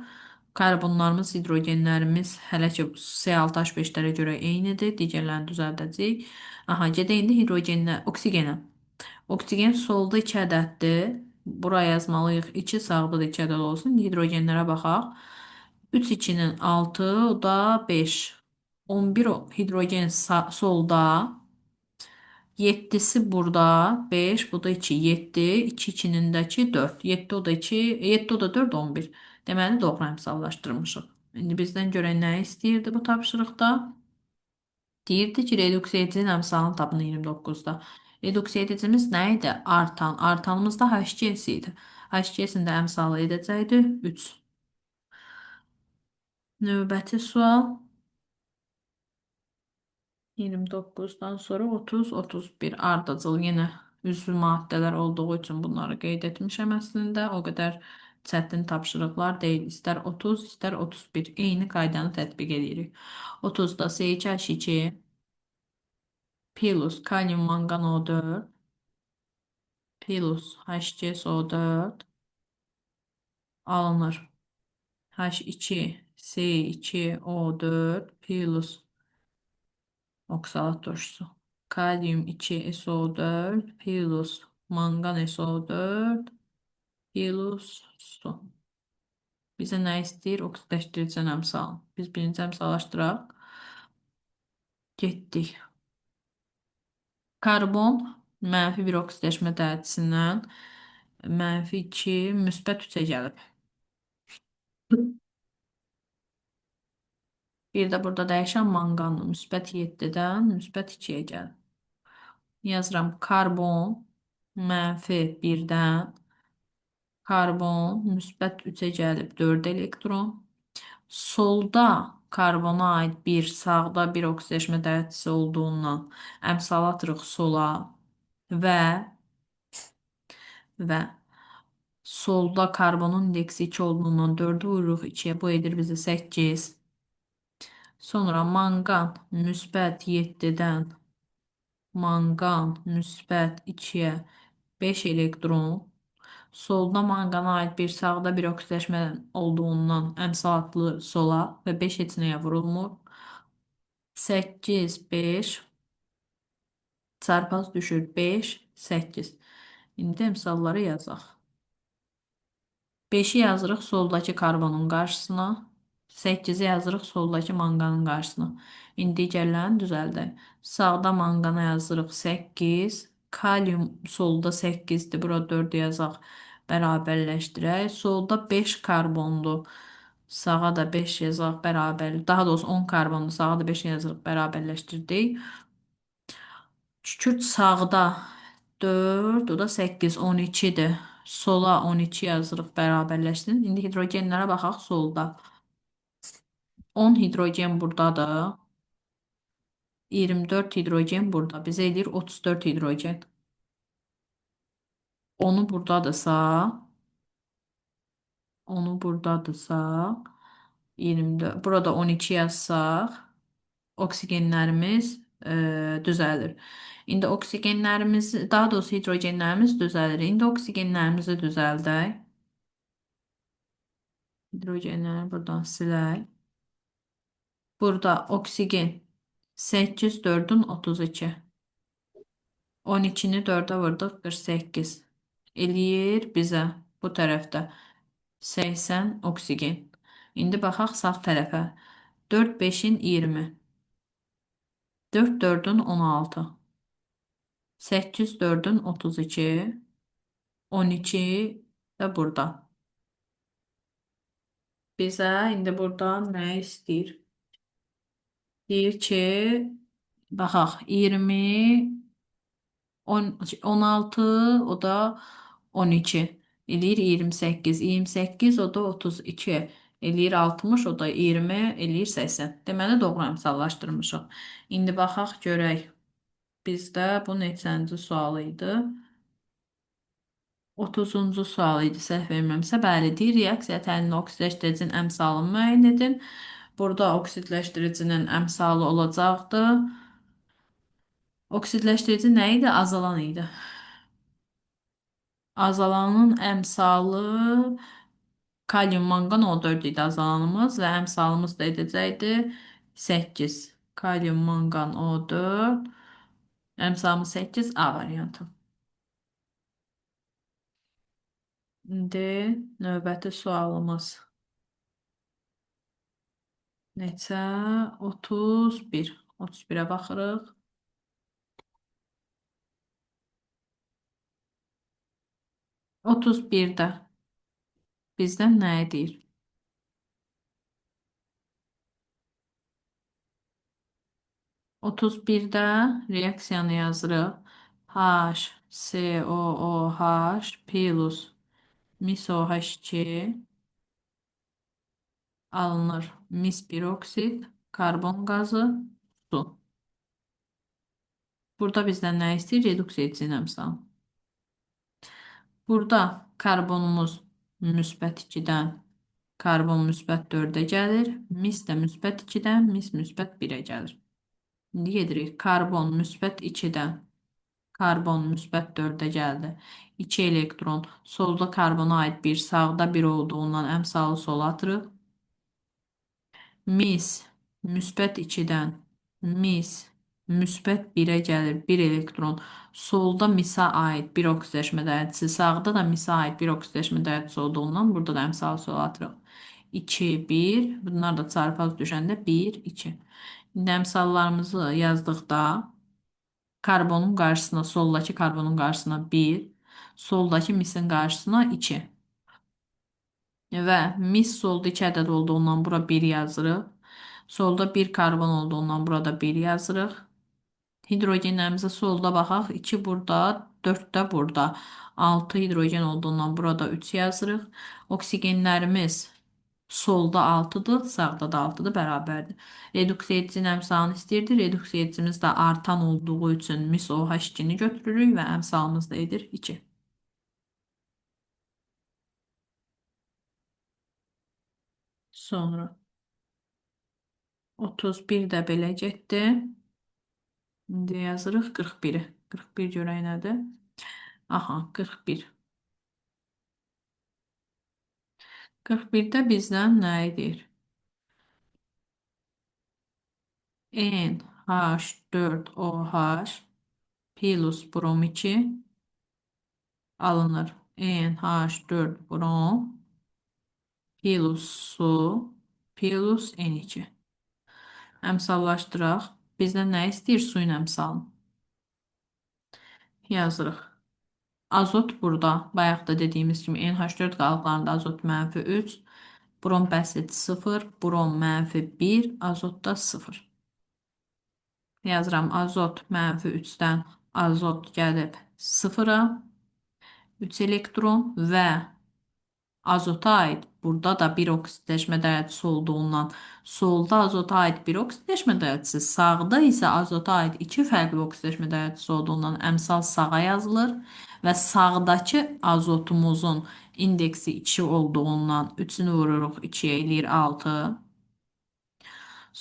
Karbonlarımız, hidrogenlərimiz hələ ki C6H5-lərə görə eynidir. Digərlərini düzəldəcəyik. Aha, gedək indi hidrogenlə, oksigenə. Oksigen solda 2 ədəddir. Buraya yazmalıyıq. 2 sağda da 2 ədəd olsun. Hidrogenlərə baxaq. 3 2-nin 6, o da 5. 11 hidrogen solda. 7'si burada. 5, bu da 2. 7. 2 2'nindəki 4. 7 o da 2. 7 o da 4, 11. Deməli doğru əmsallaşdırmışıq. İndi bizdən görən nə istəyirdi bu tapşırıqda? Deyirdi ki, reduksiya edicinin əmsalını tapın 29-da. Reduksiya edicimiz nə idi? Artan. Artanımız da HCS idi. HCS-in də əmsalı edəcəkdi 3. Növbəti sual 29-dan sonra 30, 31 ardıcıl yenə üzvü maddələr olduğu üçün bunları qeyd etmişəm əslində. O qədər çətin tapşırıqlar deyil. İstər 30, istər 31. Eyni qaydanı tətbiq edirik. 30-da C2H2 plus kalium mangan O4 plus HCSO4 alınır. H2C2O4 plus oksalat turşusu. Kalium 2SO4 plus mangan SO4 plus su. Bizə nə istəyir? Oksidaşdırıcı əmsal. Biz birinci əmsallaşdıraq. Getdik. Karbon -1 oksidaşma dərəcəsindən -2 müsbət 3-ə gəlib. Bir də burada dəyişən manqan müsbət 7-dən müsbət 2-yə gəlir. Yazıram karbon -1-dən karbon müsbət 3-ə gəlib 4 elektron. Solda karbona aid 1, sağda 1 oksidaşma dərəcəsi olduğundan əmsal atırıq sola və solda karbonun indeksi 2 olduğundan 4'ü vururuq 2'yə, bu edir bizə 8. Sonra mangan müsbət 7-dən mangan müsbət 2'yə 5 elektron. Solda manqana aid bir, sağda bir oksidaşma olduğundan əmsal atılır sola və 5 heç nəyə vurulmur. 8, 5 çarpaz düşür 5, 8. İndi əmsalları yazaq. 5'i yazırıq soldakı karbonun qarşısına. 8-i yazırıq soldakı manqanın qarşısına. İndi gələn düzəldək. Sağda manqana yazırıq 8. Kalium solda 8-dir. Bura 4 yazaq. Bərabərləşdirək. Solda 5 karbonlu. Sağa da 5 yazaq bərabər. Daha doğrusu 10 karbonlu. Sağa da 5 yazırıq bərabərləşdirdik. Kükürt sağda 4, o da 8, 12'dir. Sola 12 yazırıq bərabərləşsin. İndi hidrogenlərə baxaq solda. 10 hidrogen buradadır. 24 hidrogen burada. Bizə eləyir 34 hidrogen. Onu buradadırsa, onu buradadırsa 24. Burada 12 yazsaq, oksigenlərimiz düzəlir. İndi oksigenlərimiz, daha doğrusu hidrogenlərimiz düzəlir. İndi oksigenlərimizi düzəldək. Hidrogenləri buradan silək. Burada oksigen 8, 4'ün 32. 12'ni 4'e vurduk 48. Eləyir bizə bu tərəfdə 80 oksigen. İndi baxaq sağ tərəfə. 4, 5'in 20. 4, 4'ün 16. 8, 4'ün 32. 12 də burada. Bizə indi buradan nə istəyir? Deyir ki, baxaq 20, 16, o da 12. Eləyir 28. 28, o da 32. Eləyir 60, o da 20. Eləyir 80. Deməli doğru əmsallaşdırmışıq. İndi baxaq görək. Bizdə bu neçənci sual idi? 30-cu sual idi, səhv verməmsə. Bəli, deyir, reaksiya təhlilində oksidləşdiricinin əmsalını müəyyən edin. Burada oksidləşdiricinin əmsalı olacaqdı. Oksidləşdirici nə idi? Azalan idi. Azalanın əmsalı kalium manqan 14 idi azalanımız və əmsalımız da edəcəkdi 8. Kalium manqan O4. Əmsalımız 8 A variantı. İndi növbəti sualımız neçə? 31. 31'ə baxırıq. 31'də bizdən nə edir? 31'də reaksiyanı yazırıq. HCOOH plus MiSOH2 alınır. Mis piroksid, karbon qazı, su. Burada bizdən nə istəyir? Reduksiya edicinin əmsalı. Burada karbonumuz müsbət 2'dən karbon müsbət 4'ə gəlir. Mis də müsbət 2'dən mis müsbət 1'ə gəlir. İndi gedirik. Karbon müsbət 2'dən karbon müsbət 4'ə gəldi. 2 elektron solda karbona aid bir, sağda 1 olduğundan əmsalı sola atırıq. Mis müsbət 2'dən mis müsbət 1'ə gəlir 1 elektron. Solda misə aid bir oksidləşmə dəyərçisi, sağda da misə aid bir oksidləşmə dəyərçisi olduğundan burada da əmsalı sola atırıq. 2, 1, bunlar da çarpaz düşəndə 1, 2. İndi əmsallarımızı yazdıqda karbonun qarşısına, soldakı karbonun qarşısına 1, soldakı misin qarşısına 2. Və mis solda 2 ədəd olduğundan bura 1 yazırıq. Solda 1 karbon olduğundan burada 1 yazırıq. Hidrogenlərimizə solda baxaq. 2 burada, 4 də burada. 6 hidrogen olduğundan burada 3 yazırıq. Oksigenlərimiz solda 6'dır, sağda da 6'dır, bərabərdir. Reduksiya edicinin əmsalını istəyirdi. Reduksiya edicimiz də artan olduğu üçün mis OH2'ni götürürük və əmsalımız da edir 2. Sonra 31 də belə getdi. İndi yazırıq 41'i. 41 görək nədir? Aha, 41. 41'də bizdən nə edir? NH4OH plus brom 2 alınır. NH4 brom plus su plus N2. Əmsallaşdıraq. Bizdən nə istəyir? Suyun əmsalını. Yazırıq. Azot burada. Bayaq da dediyimiz kimi NH4 qalıqlarında azot -3. Brom bəsit 0. Brom -1. Azotda 0. Yazıram. Azot -3-dən azot gəlib 0-a. 3 elektron və azota aid burada da bir oksidləşmə dərəcəsi olduğundan solda azota aid bir oksidləşmə dərəcəsi, sağda isə azota aid iki fərqli oksidləşmə dərəcəsi olduğundan əmsal sağa yazılır və sağdakı azotumuzun indeksi 2 olduğundan 3-ünü vururuq 2-yə eləyir 6.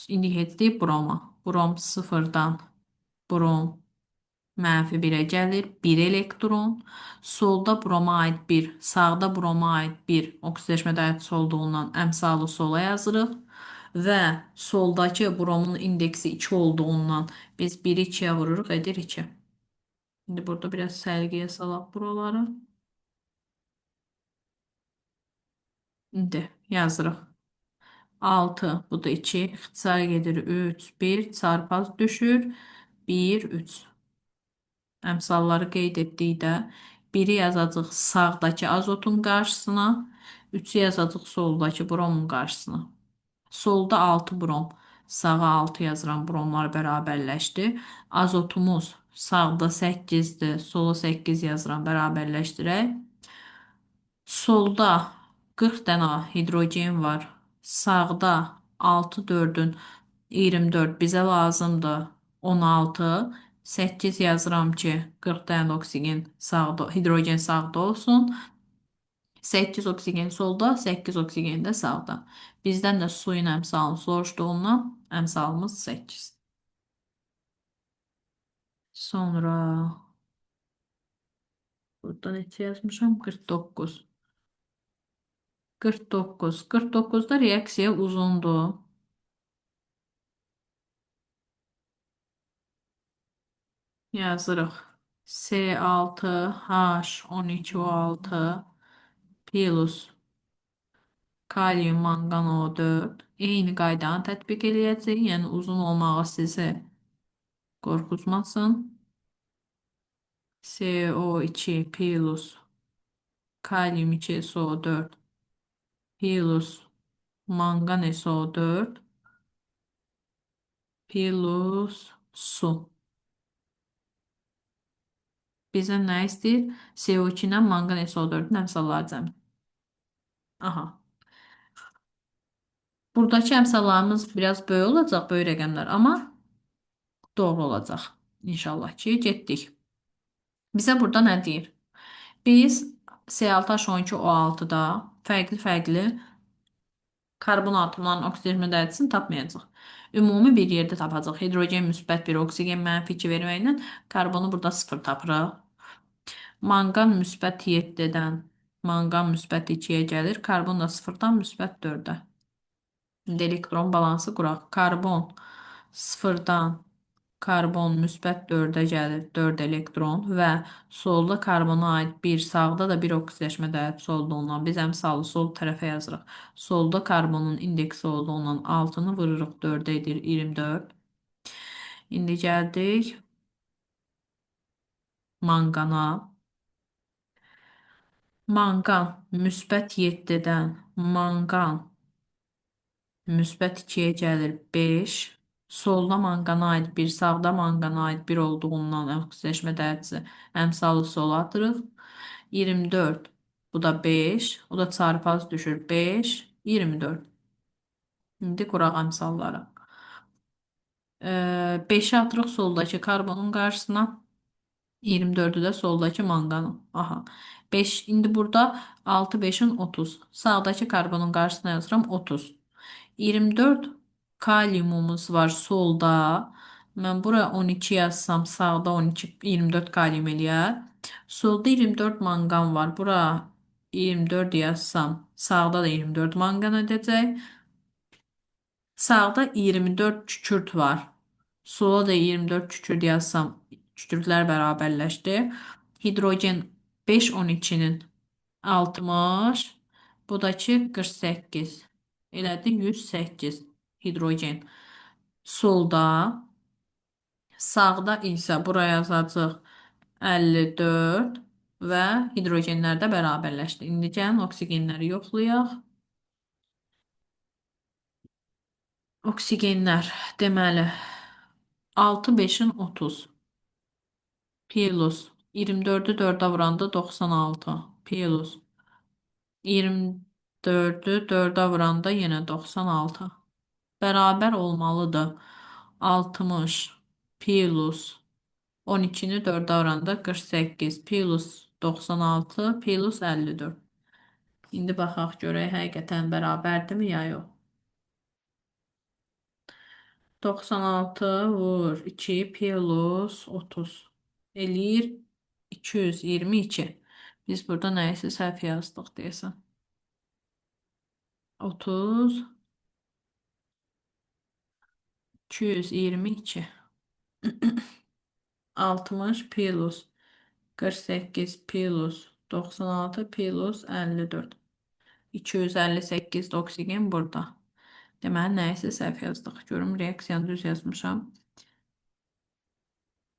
İndi getdik broma. Brom 0-dan brom -1-ə gəlir. 1 elektron. Solda broma aid 1, sağda broma aid 1 oksidləşmə dərəcəsi olduğundan əmsalı sola yazırıq. Və soldakı bromun indeksi 2 olduğundan biz 1-i 2-yə vururuq, edir 2. İndi burada biraz sərgiyə salaq buraları. İndi yazırıq. 6, bu da 2, ixtisar gedir 3, 1, çarpaz düşür, 1, 3. Əmsalları qeyd etdikdə 1-i yazacaq sağdakı azotun qarşısına, 3-ü yazacaq soldakı bromun qarşısına. Solda 6 brom, sağa 6 yazıram, bromlar bərabərləşdi. Azotumuz sağda 8-dir, sola 8 yazıram, bərabərləşdirək. Solda 40 dənə hidrogen var. Sağda 6 4-ün 24 bizə lazımdır 16. 8 yazıram ki 40 dənə oksigen sağda, hidrogen sağda olsun. 8 oksigen solda, 8 oksigen də sağda. Bizdən də suyun əmsalını soruşduğundan əmsalımız 8. Sonra burada neçə yazmışam? 49. 49. 49-da reaksiya uzundur. Yazırıq. C6H12O6 plus kalium mangan O4 eyni qaydanı tətbiq eləyəcək. Yəni uzun olmağı sizi qorxutmasın. CO2 plus kalium 2SO4 plus mangan SO4 plus su. Bizə nə istəyir? CO2 ilə mangan SO4-ün əmsalları cəmi. Aha. Buradakı əmsallarımız biraz böyük olacaq, böyük rəqəmlər, amma doğru olacaq. İnşallah ki, getdik. Bizə burada nə deyir? Biz C6H12O6-da fərqli-fərqli karbon atomlarının oksigen dərəcəsini tapmayacaq. Ümumi bir yerdə tapacaq. Hidrogen müsbət 1, oksigen -2 verməklə karbonu burada 0 tapırıq. Mangan müsbət 7-dən mangan müsbət 2-yə gəlir. Karbon da 0-dan müsbət 4-ə. İndi elektron balansı quraq. Karbon 0-dan karbon müsbət 4-ə gəlir. 4 elektron və solda karbona aid 1, sağda da bir oksidləşmə dərəcəsi olduğundan biz əmsalı sol tərəfə yazırıq. Solda karbonun indeksi olduğundan 6-nı vururuq 4-ə edir 24. İndi gəldik mangana. Mangan müsbət 7-dən mangan müsbət 2-yə gəlir 5. Solda manqana aid 1, sağda manqana aid 1 olduğundan oksigenləşmə dərəcəsi əmsalı sola atırıq. 24. Bu da 5. O da çarpaz düşür 5, 24. İndi quraq əmsalları. 5-i atırıq soldakı karbonun qarşısına. 24'ü də soldakı manqanın. Aha. 5 indi burada 6 5'in 30. Sağdakı karbonun qarşısına yazıram 30. 24 kaliumumuz var solda. Mən bura 12 yazsam sağda 12 24 kalium eləyər. Solda 24 manqan var. Bura 24 yazsam sağda da 24 manqan edəcək. Sağda 24 kükürt var. Sola da 24 kükürt yazsam kükürtlər bərabərləşdi. Hidrogen 5 12-nin 60. Bu da ki 48. Elədi 108 hidrogen. Solda, sağda isə buraya yazacaq 54 və hidrogenlər də bərabərləşdi. İndi gəlin oksigenləri yoxlayaq. Oksigenlər deməli 6 5-in 30 plus 24'ü 4'e vuranda 96 plus 24'ü 4'e vuranda yine 96 beraber olmalıdır. 60 plus 12'ni 4'e vuranda 48 plus 96 plus 54. İndi baxaq görək həqiqətən bərabərdirmi ya yox. 96 vur 2 plus 30 eləyir 222. Biz burada nəyəsə səhv yazdıq deyəsən. 30 222 60 plus 48 plus 96 plus 54 258 oksigen burada. Deməli nəyəsə səhv yazdıq. Görüm reaksiyanı düz yazmışam.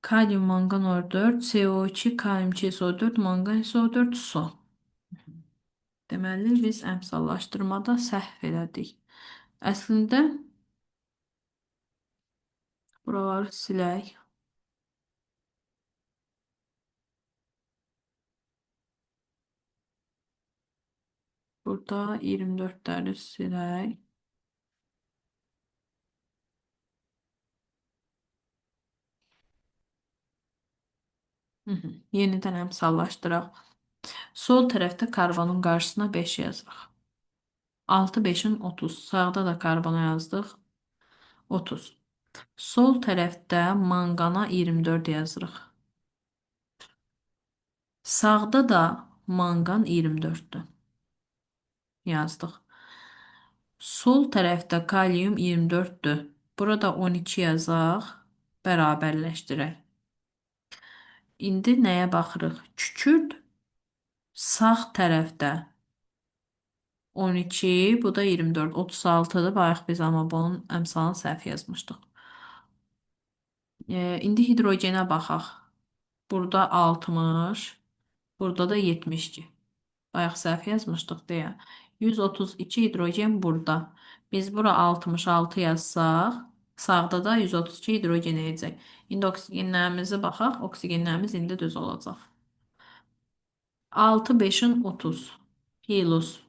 Kalium, mangan O4, CO2, kalium, SO4, mangan SO4, su. Deməli, biz əmsallaşdırmada səhv elədik. Əslində, buraları silək. Burada 24'ləri silək. Yenidən əmsallaşdıraq. Sol tərəfdə karbonun qarşısına 5 yazırıq. 6 5'in 30. Sağda da karbona yazdıq. 30. Sol tərəfdə mangana 24 yazırıq. Sağda da mangan 24'dür. Yazdıq. Sol tərəfdə kalium 24'dür. Burada 12 yazaq. Bərabərləşdirək. İndi nəyə baxırıq? Kükürt sağ tərəfdə 12, bu da 24, 36'dır. Bayaq biz amma bunun əmsalını səhv yazmışdıq. İndi hidrogenə baxaq. Burada 60, burada da 72. Bayaq səhv yazmışdıq deyə. 132 hidrogen burada. Biz bura 66 yazsaq, sağda da 132 hidrogen edəcək. İndi oksigenlərimizi baxaq. Oksigenlərimiz indi düz olacaq. 6 5'in 30 plus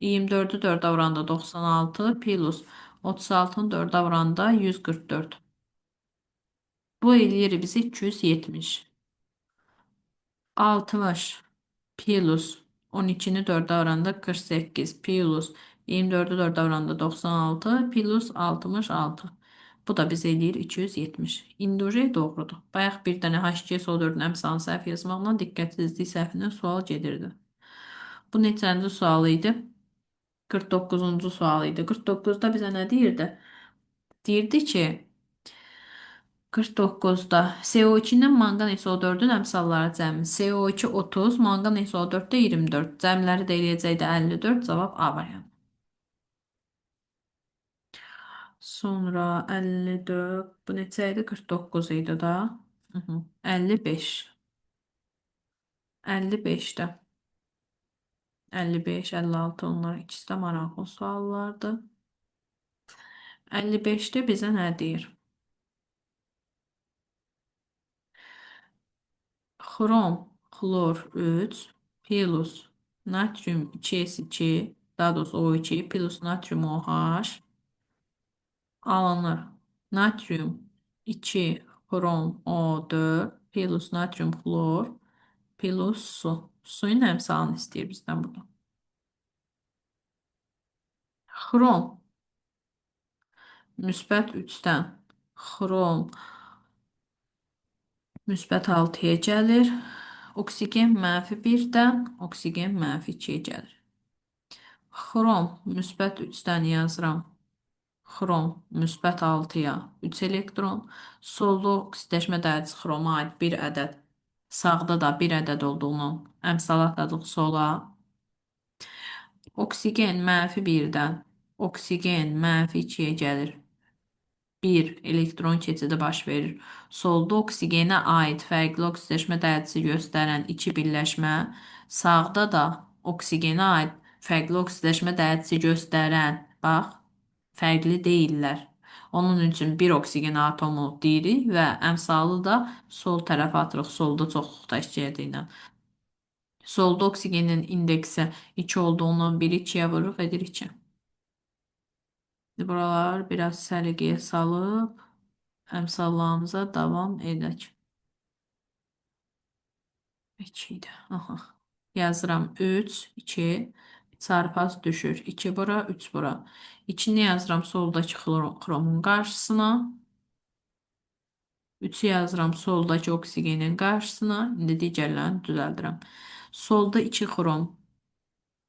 24'ü 4'e vuranda 96 plus 36'ın 4'e vuranda 144. Bu eləyir bizi 270. 60 plus 12'ni 4'e vuranda 48 plus 24'ü 4'e vuranda 96 plus 66. Bu da bize eləyir 270. İndi doğrudur. Bayaq bir dənə H2SO4'ün əmsalını səhv yazmaqla diqqətsizlik səhvindən sual gedirdi. Bu neçənci sual idi? 49-cu sual idi. 49'da bizə nə deyirdi? Deyirdi ki 49'da CO2'nin mangan SO4'ün əmsalları cəmi CO2 30, mangan SO4'də 24. Cəmləri də eləyəcəkdə 54. Cavab A variantı. Sonra 54. Bu neçə idi? 49 idi da. 55. 55'də. 55, 56 onlar ikisi də maraqlı suallardır. 55'də bizə nə deyir? Xrom, xlor 3 plus natrium 2S2 daha doğrusu O2 plus natrium OH alınır. Natrium 2 xrom O4 plus natrium xlor plus su. Suyun əmsalını istəyir bizdən burada. Xrom müsbət 3'dən xrom müsbət 6'ya gəlir. Oksigen mənfi 1'dən oksigen mənfi 2'yə gəlir. Xrom müsbət 3'dən yazıram. Xrom müsbət 6'ya 3 elektron. Solda oksidləşmə dərəcəsi xroma aid 1 ədəd. Sağda da 1 ədəd olduğunun əmsal atladıq sola. Oksigen mənfi 1'dən Oksigen -2-yə gəlir. Bir elektron keçidi baş verir. Solda oksigenə aid fərqli oksidləşmə dərəcəsi göstərən iki birləşmə, sağda da oksigenə aid fərqli oksidləşmə dərəcəsi göstərən, bax, fərqli deyillər. Onun üçün bir oksigen atomu deyirik və əmsalı da sol tərəfə atırıq, solda çoxluq təşkil edirlə. Solda oksigenin indeksi 2 olduğundan 1 2-yə vururuq, edir 2. Buralar biraz səliqəyə salıb əmsallarımıza davam edək. 2 idi. Aha. Yazıram 3, 2, çarpaz düşür. 2 bura, 3 bura. 2-ni yazıram soldakı xromun qarşısına. 3-ü yazıram soldakı oksigenin qarşısına. İndi digərlərini düzəldirəm. Solda 2 xrom,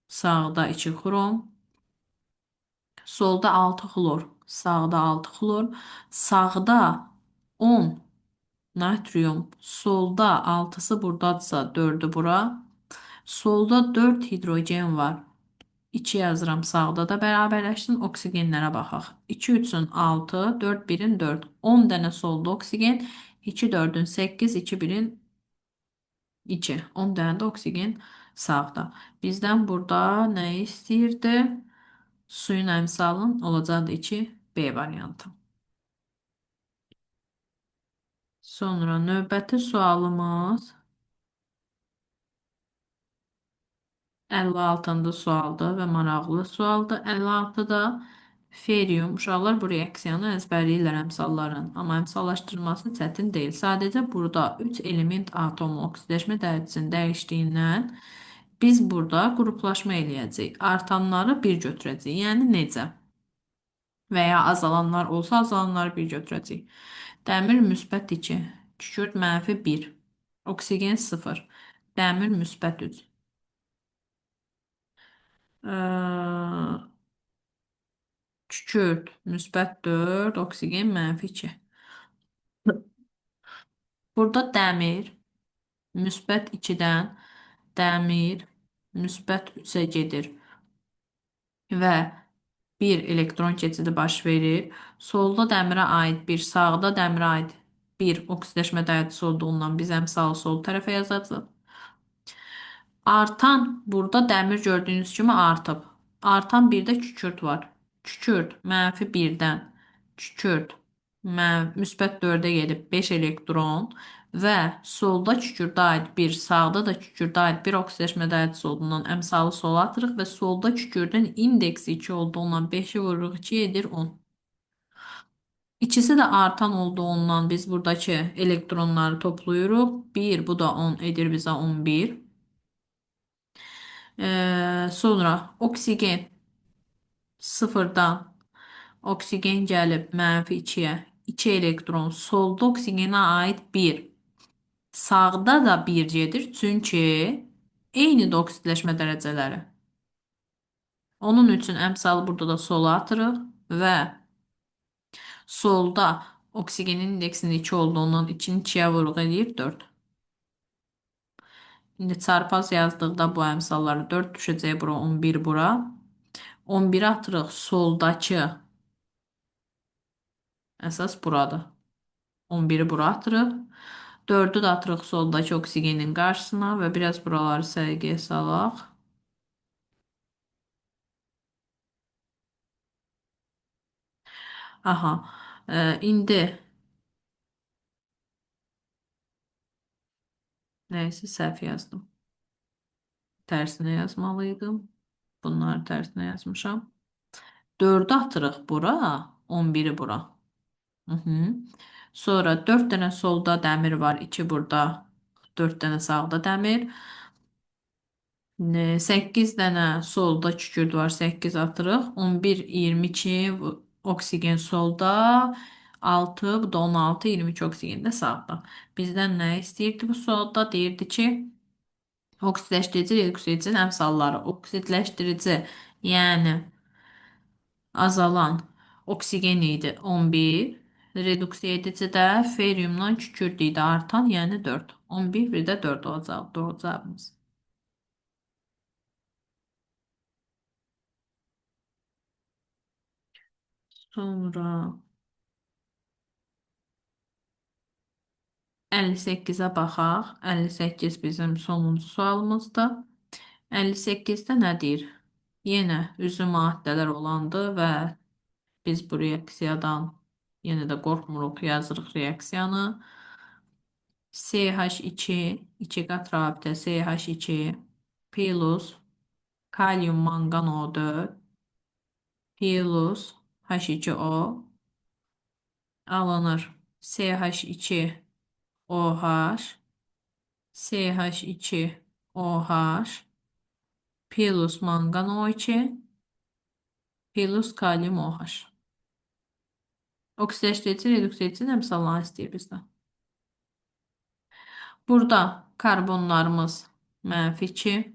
sağda 2 xrom. Solda 6 xlor, sağda 6 xlor. Sağda 10 natrium, solda 6'sı buradadırsa 4'ü bura. Solda 4 hidrogen var. 2 yazıram sağda da bərabərləşsin. Oksigenlərə baxaq. 2 üçün 6, 4 birin 4. 10 dənə solda oksigen, 2 4'ün 8, 2 birin 2. 10 dənə də oksigen sağda. Bizdən burada nə istəyirdi? Suyun əmsalın olacağı 2B variantı. Sonra növbəti sualımız 56-cı sualdır və maraqlı sualdır. 56-da ferium, uşaqlar bu reaksiyanı əzbərləyirlər əmsalların, amma əmsallaşdırılması çətin deyil. Sadəcə burada 3 element atomu oksidləşmə dərəcəsinin dəyişdiyindən biz burada qruplaşma eləyəcəyik. Artanları bir götürəcəyik. Yəni necə? Və ya azalanlar olsa azalanları bir götürəcəyik. Dəmir müsbət 2, kükürt -1, oksigen 0, dəmir müsbət 3. Kükürt müsbət 4, oksigen -2. Burada dəmir müsbət 2-dən dəmir müsbət 3-ə gedir və bir elektron keçidi baş verir. Solda dəmirə aid bir, sağda dəmirə aid bir oksidləşmə dərəcəsi olduğundan biz əmsalı sol tərəfə yazacağıq. Artan, burada dəmir gördüyünüz kimi artıb. Artan bir də kükürt var. Kükürt -1-dən kükürt müsbət 4-ə gedib 5 elektron və solda kükürdə aid bir, sağda da kükürdə aid bir oksidləşmə dərəcəsi olduğundan əmsalı sola atırıq və solda kükürdün indeksi 2 olduğundan 5'i vururuq 2 edir 10. İkisi də artan olduğundan biz buradakı elektronları toplayırıq. 1, bu da 10 edir bizə 11. Sonra oksigen sıfırdan oksigen gəlib -2'yə 2 elektron, solda oksigenə aid 1. Sağda da 1 gedir, çünki eynidir oksidləşmə dərəcələri. Onun üçün əmsalı burada da sola atırıq və solda oksigenin indeksinin 2 olduğundan 2'ni 2'yə vuruq eləyir 4. İndi çarpaz yazdıqda bu əmsalları 4 düşəcək bura, 11 bura. 11'i atırıq soldakı, əsas buradır. 11'i bura atırıq. 4'ü də atırıq soldakı oksigenin qarşısına və biraz buraları səliqəyə salaq. Aha, indi nəysə səhv yazdım. Tərsinə yazmalıydım. Bunları tərsinə yazmışam. 4'ü atırıq bura, 11'i bura. Sonra 4 dənə solda dəmir var, 2 burada, 4 dənə sağda dəmir. 8 dənə solda kükürt var, 8 atırıq. 11, 22 oksigen solda, 6, bu da 16, 22 oksigen də sağda. Bizdən nə istəyirdi bu sualda? Deyirdi ki, oksidləşdirici, reduksiya edici əmsalları. Oksidləşdirici, yəni azalan oksigen idi 11. Reduksiya edici də feriumdan kükürt idi artan, yəni 4. 11 bir də 4 olacaq doğru cavabımız. Sonra 58'ə baxaq. 58 bizim sonuncu sualımızdır. 58-də nə deyir? Yenə üzü maddələr olandı və biz bu reaksiyadan yenə də qorxmuruq, yazırıq reaksiyanı. CH2, 2 qat rabitə CH2 plus kalium mangan O4 plus H2O alınır. CH2OH CH2OH plus mangan O2 plus kalium OH. Oksidləşdirici, reduksiya edici əmsallarını istəyir bizdən. Burada karbonlarımız -2,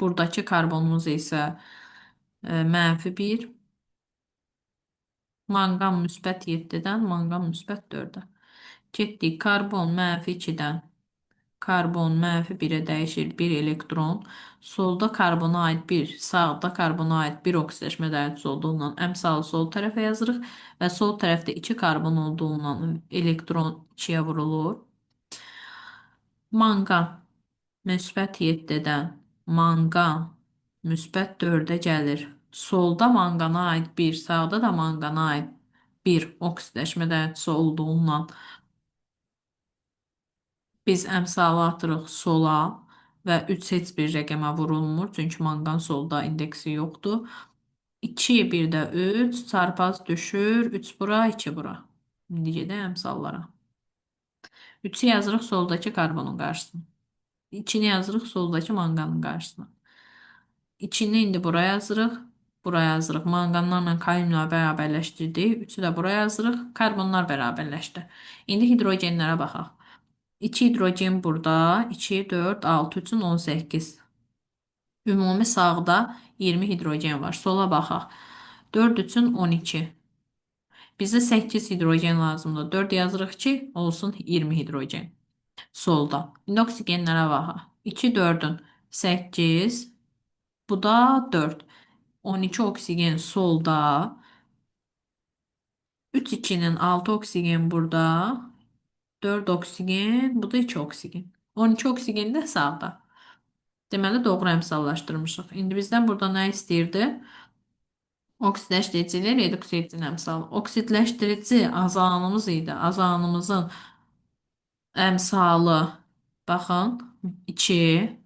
buradakı karbonumuz isə -1, manqan -7-dən manqan -4-ə. Getdik, karbon -2-dən karbon -1-ə dəyişir 1 elektron. Solda karbona aid 1, sağda karbona aid 1 oksidləşmə dərəcəsi olduğundan əmsalı sol tərəfə yazırıq və sol tərəfdə 2 karbon olduğundan elektron 2-yə vurulur. Manqan -7-dən manqan -4-ə gəlir. Solda manqana aid 1, sağda da manqana aid 1 oksidləşmə dərəcəsi olduğundan biz əmsalı atırıq sola və 3 heç bir rəqəmə vurulmur, çünki manqan solda indeksi yoxdur. 2, bir də 3, çarpaz düşür, 3 bura, 2 bura. İndi gedək əmsallara. 3-ü yazırıq soldakı karbonun qarşısına. 2-ni yazırıq soldakı manqanın qarşısına. 2-ni indi bura yazırıq. Bura yazırıq. Manqanlarla kaliumla bərabərləşdirdik. 3-ü də bura yazırıq. Karbonlar bərabərləşdi. İndi hidrogenlərə baxaq. 2 hidrogen burada. 2, 4, 6, 3'ün 18. Ümumi sağda 20 hidrogen var. Sola baxaq. 4 üçün 12. Bizə 8 hidrogen lazımdır. 4 yazırıq ki, olsun 20 hidrogen. Solda. İndi oksigenlərə baxaq. 2, 4'ün 8. Bu da 4. 12 oksigen solda. 3, 2'nin 6 oksigen burada. 4 oksigen. Bu da 2 oksigen. 12 oksigen də sağda. Deməli, doğru əmsallaşdırmışıq. İndi bizdən burada nə istəyirdi? Oksidləşdirici, reduksiya edici əmsal. Oksidləşdirici azanımız idi. Azanımızın əmsalı, baxın, 2.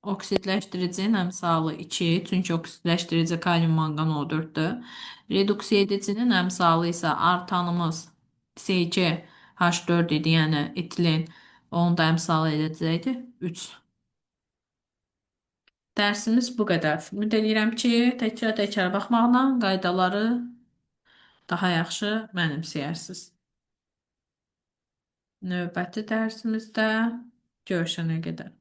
Oksidləşdiricinin əmsalı 2. Çünki oksidləşdirici kalium manqan O4-dür. Reduksiya edicinin əmsalı isə artanımız CCH4 idi, yəni etilin. Onun da əmsalı edəcəkdir 3. Dərsimiz bu qədər. Ümid edirəm ki, təkrar-təkrar baxmaqla qaydaları daha yaxşı mənimsəyərsiniz. Növbəti dərsimizdə görüşənə qədər.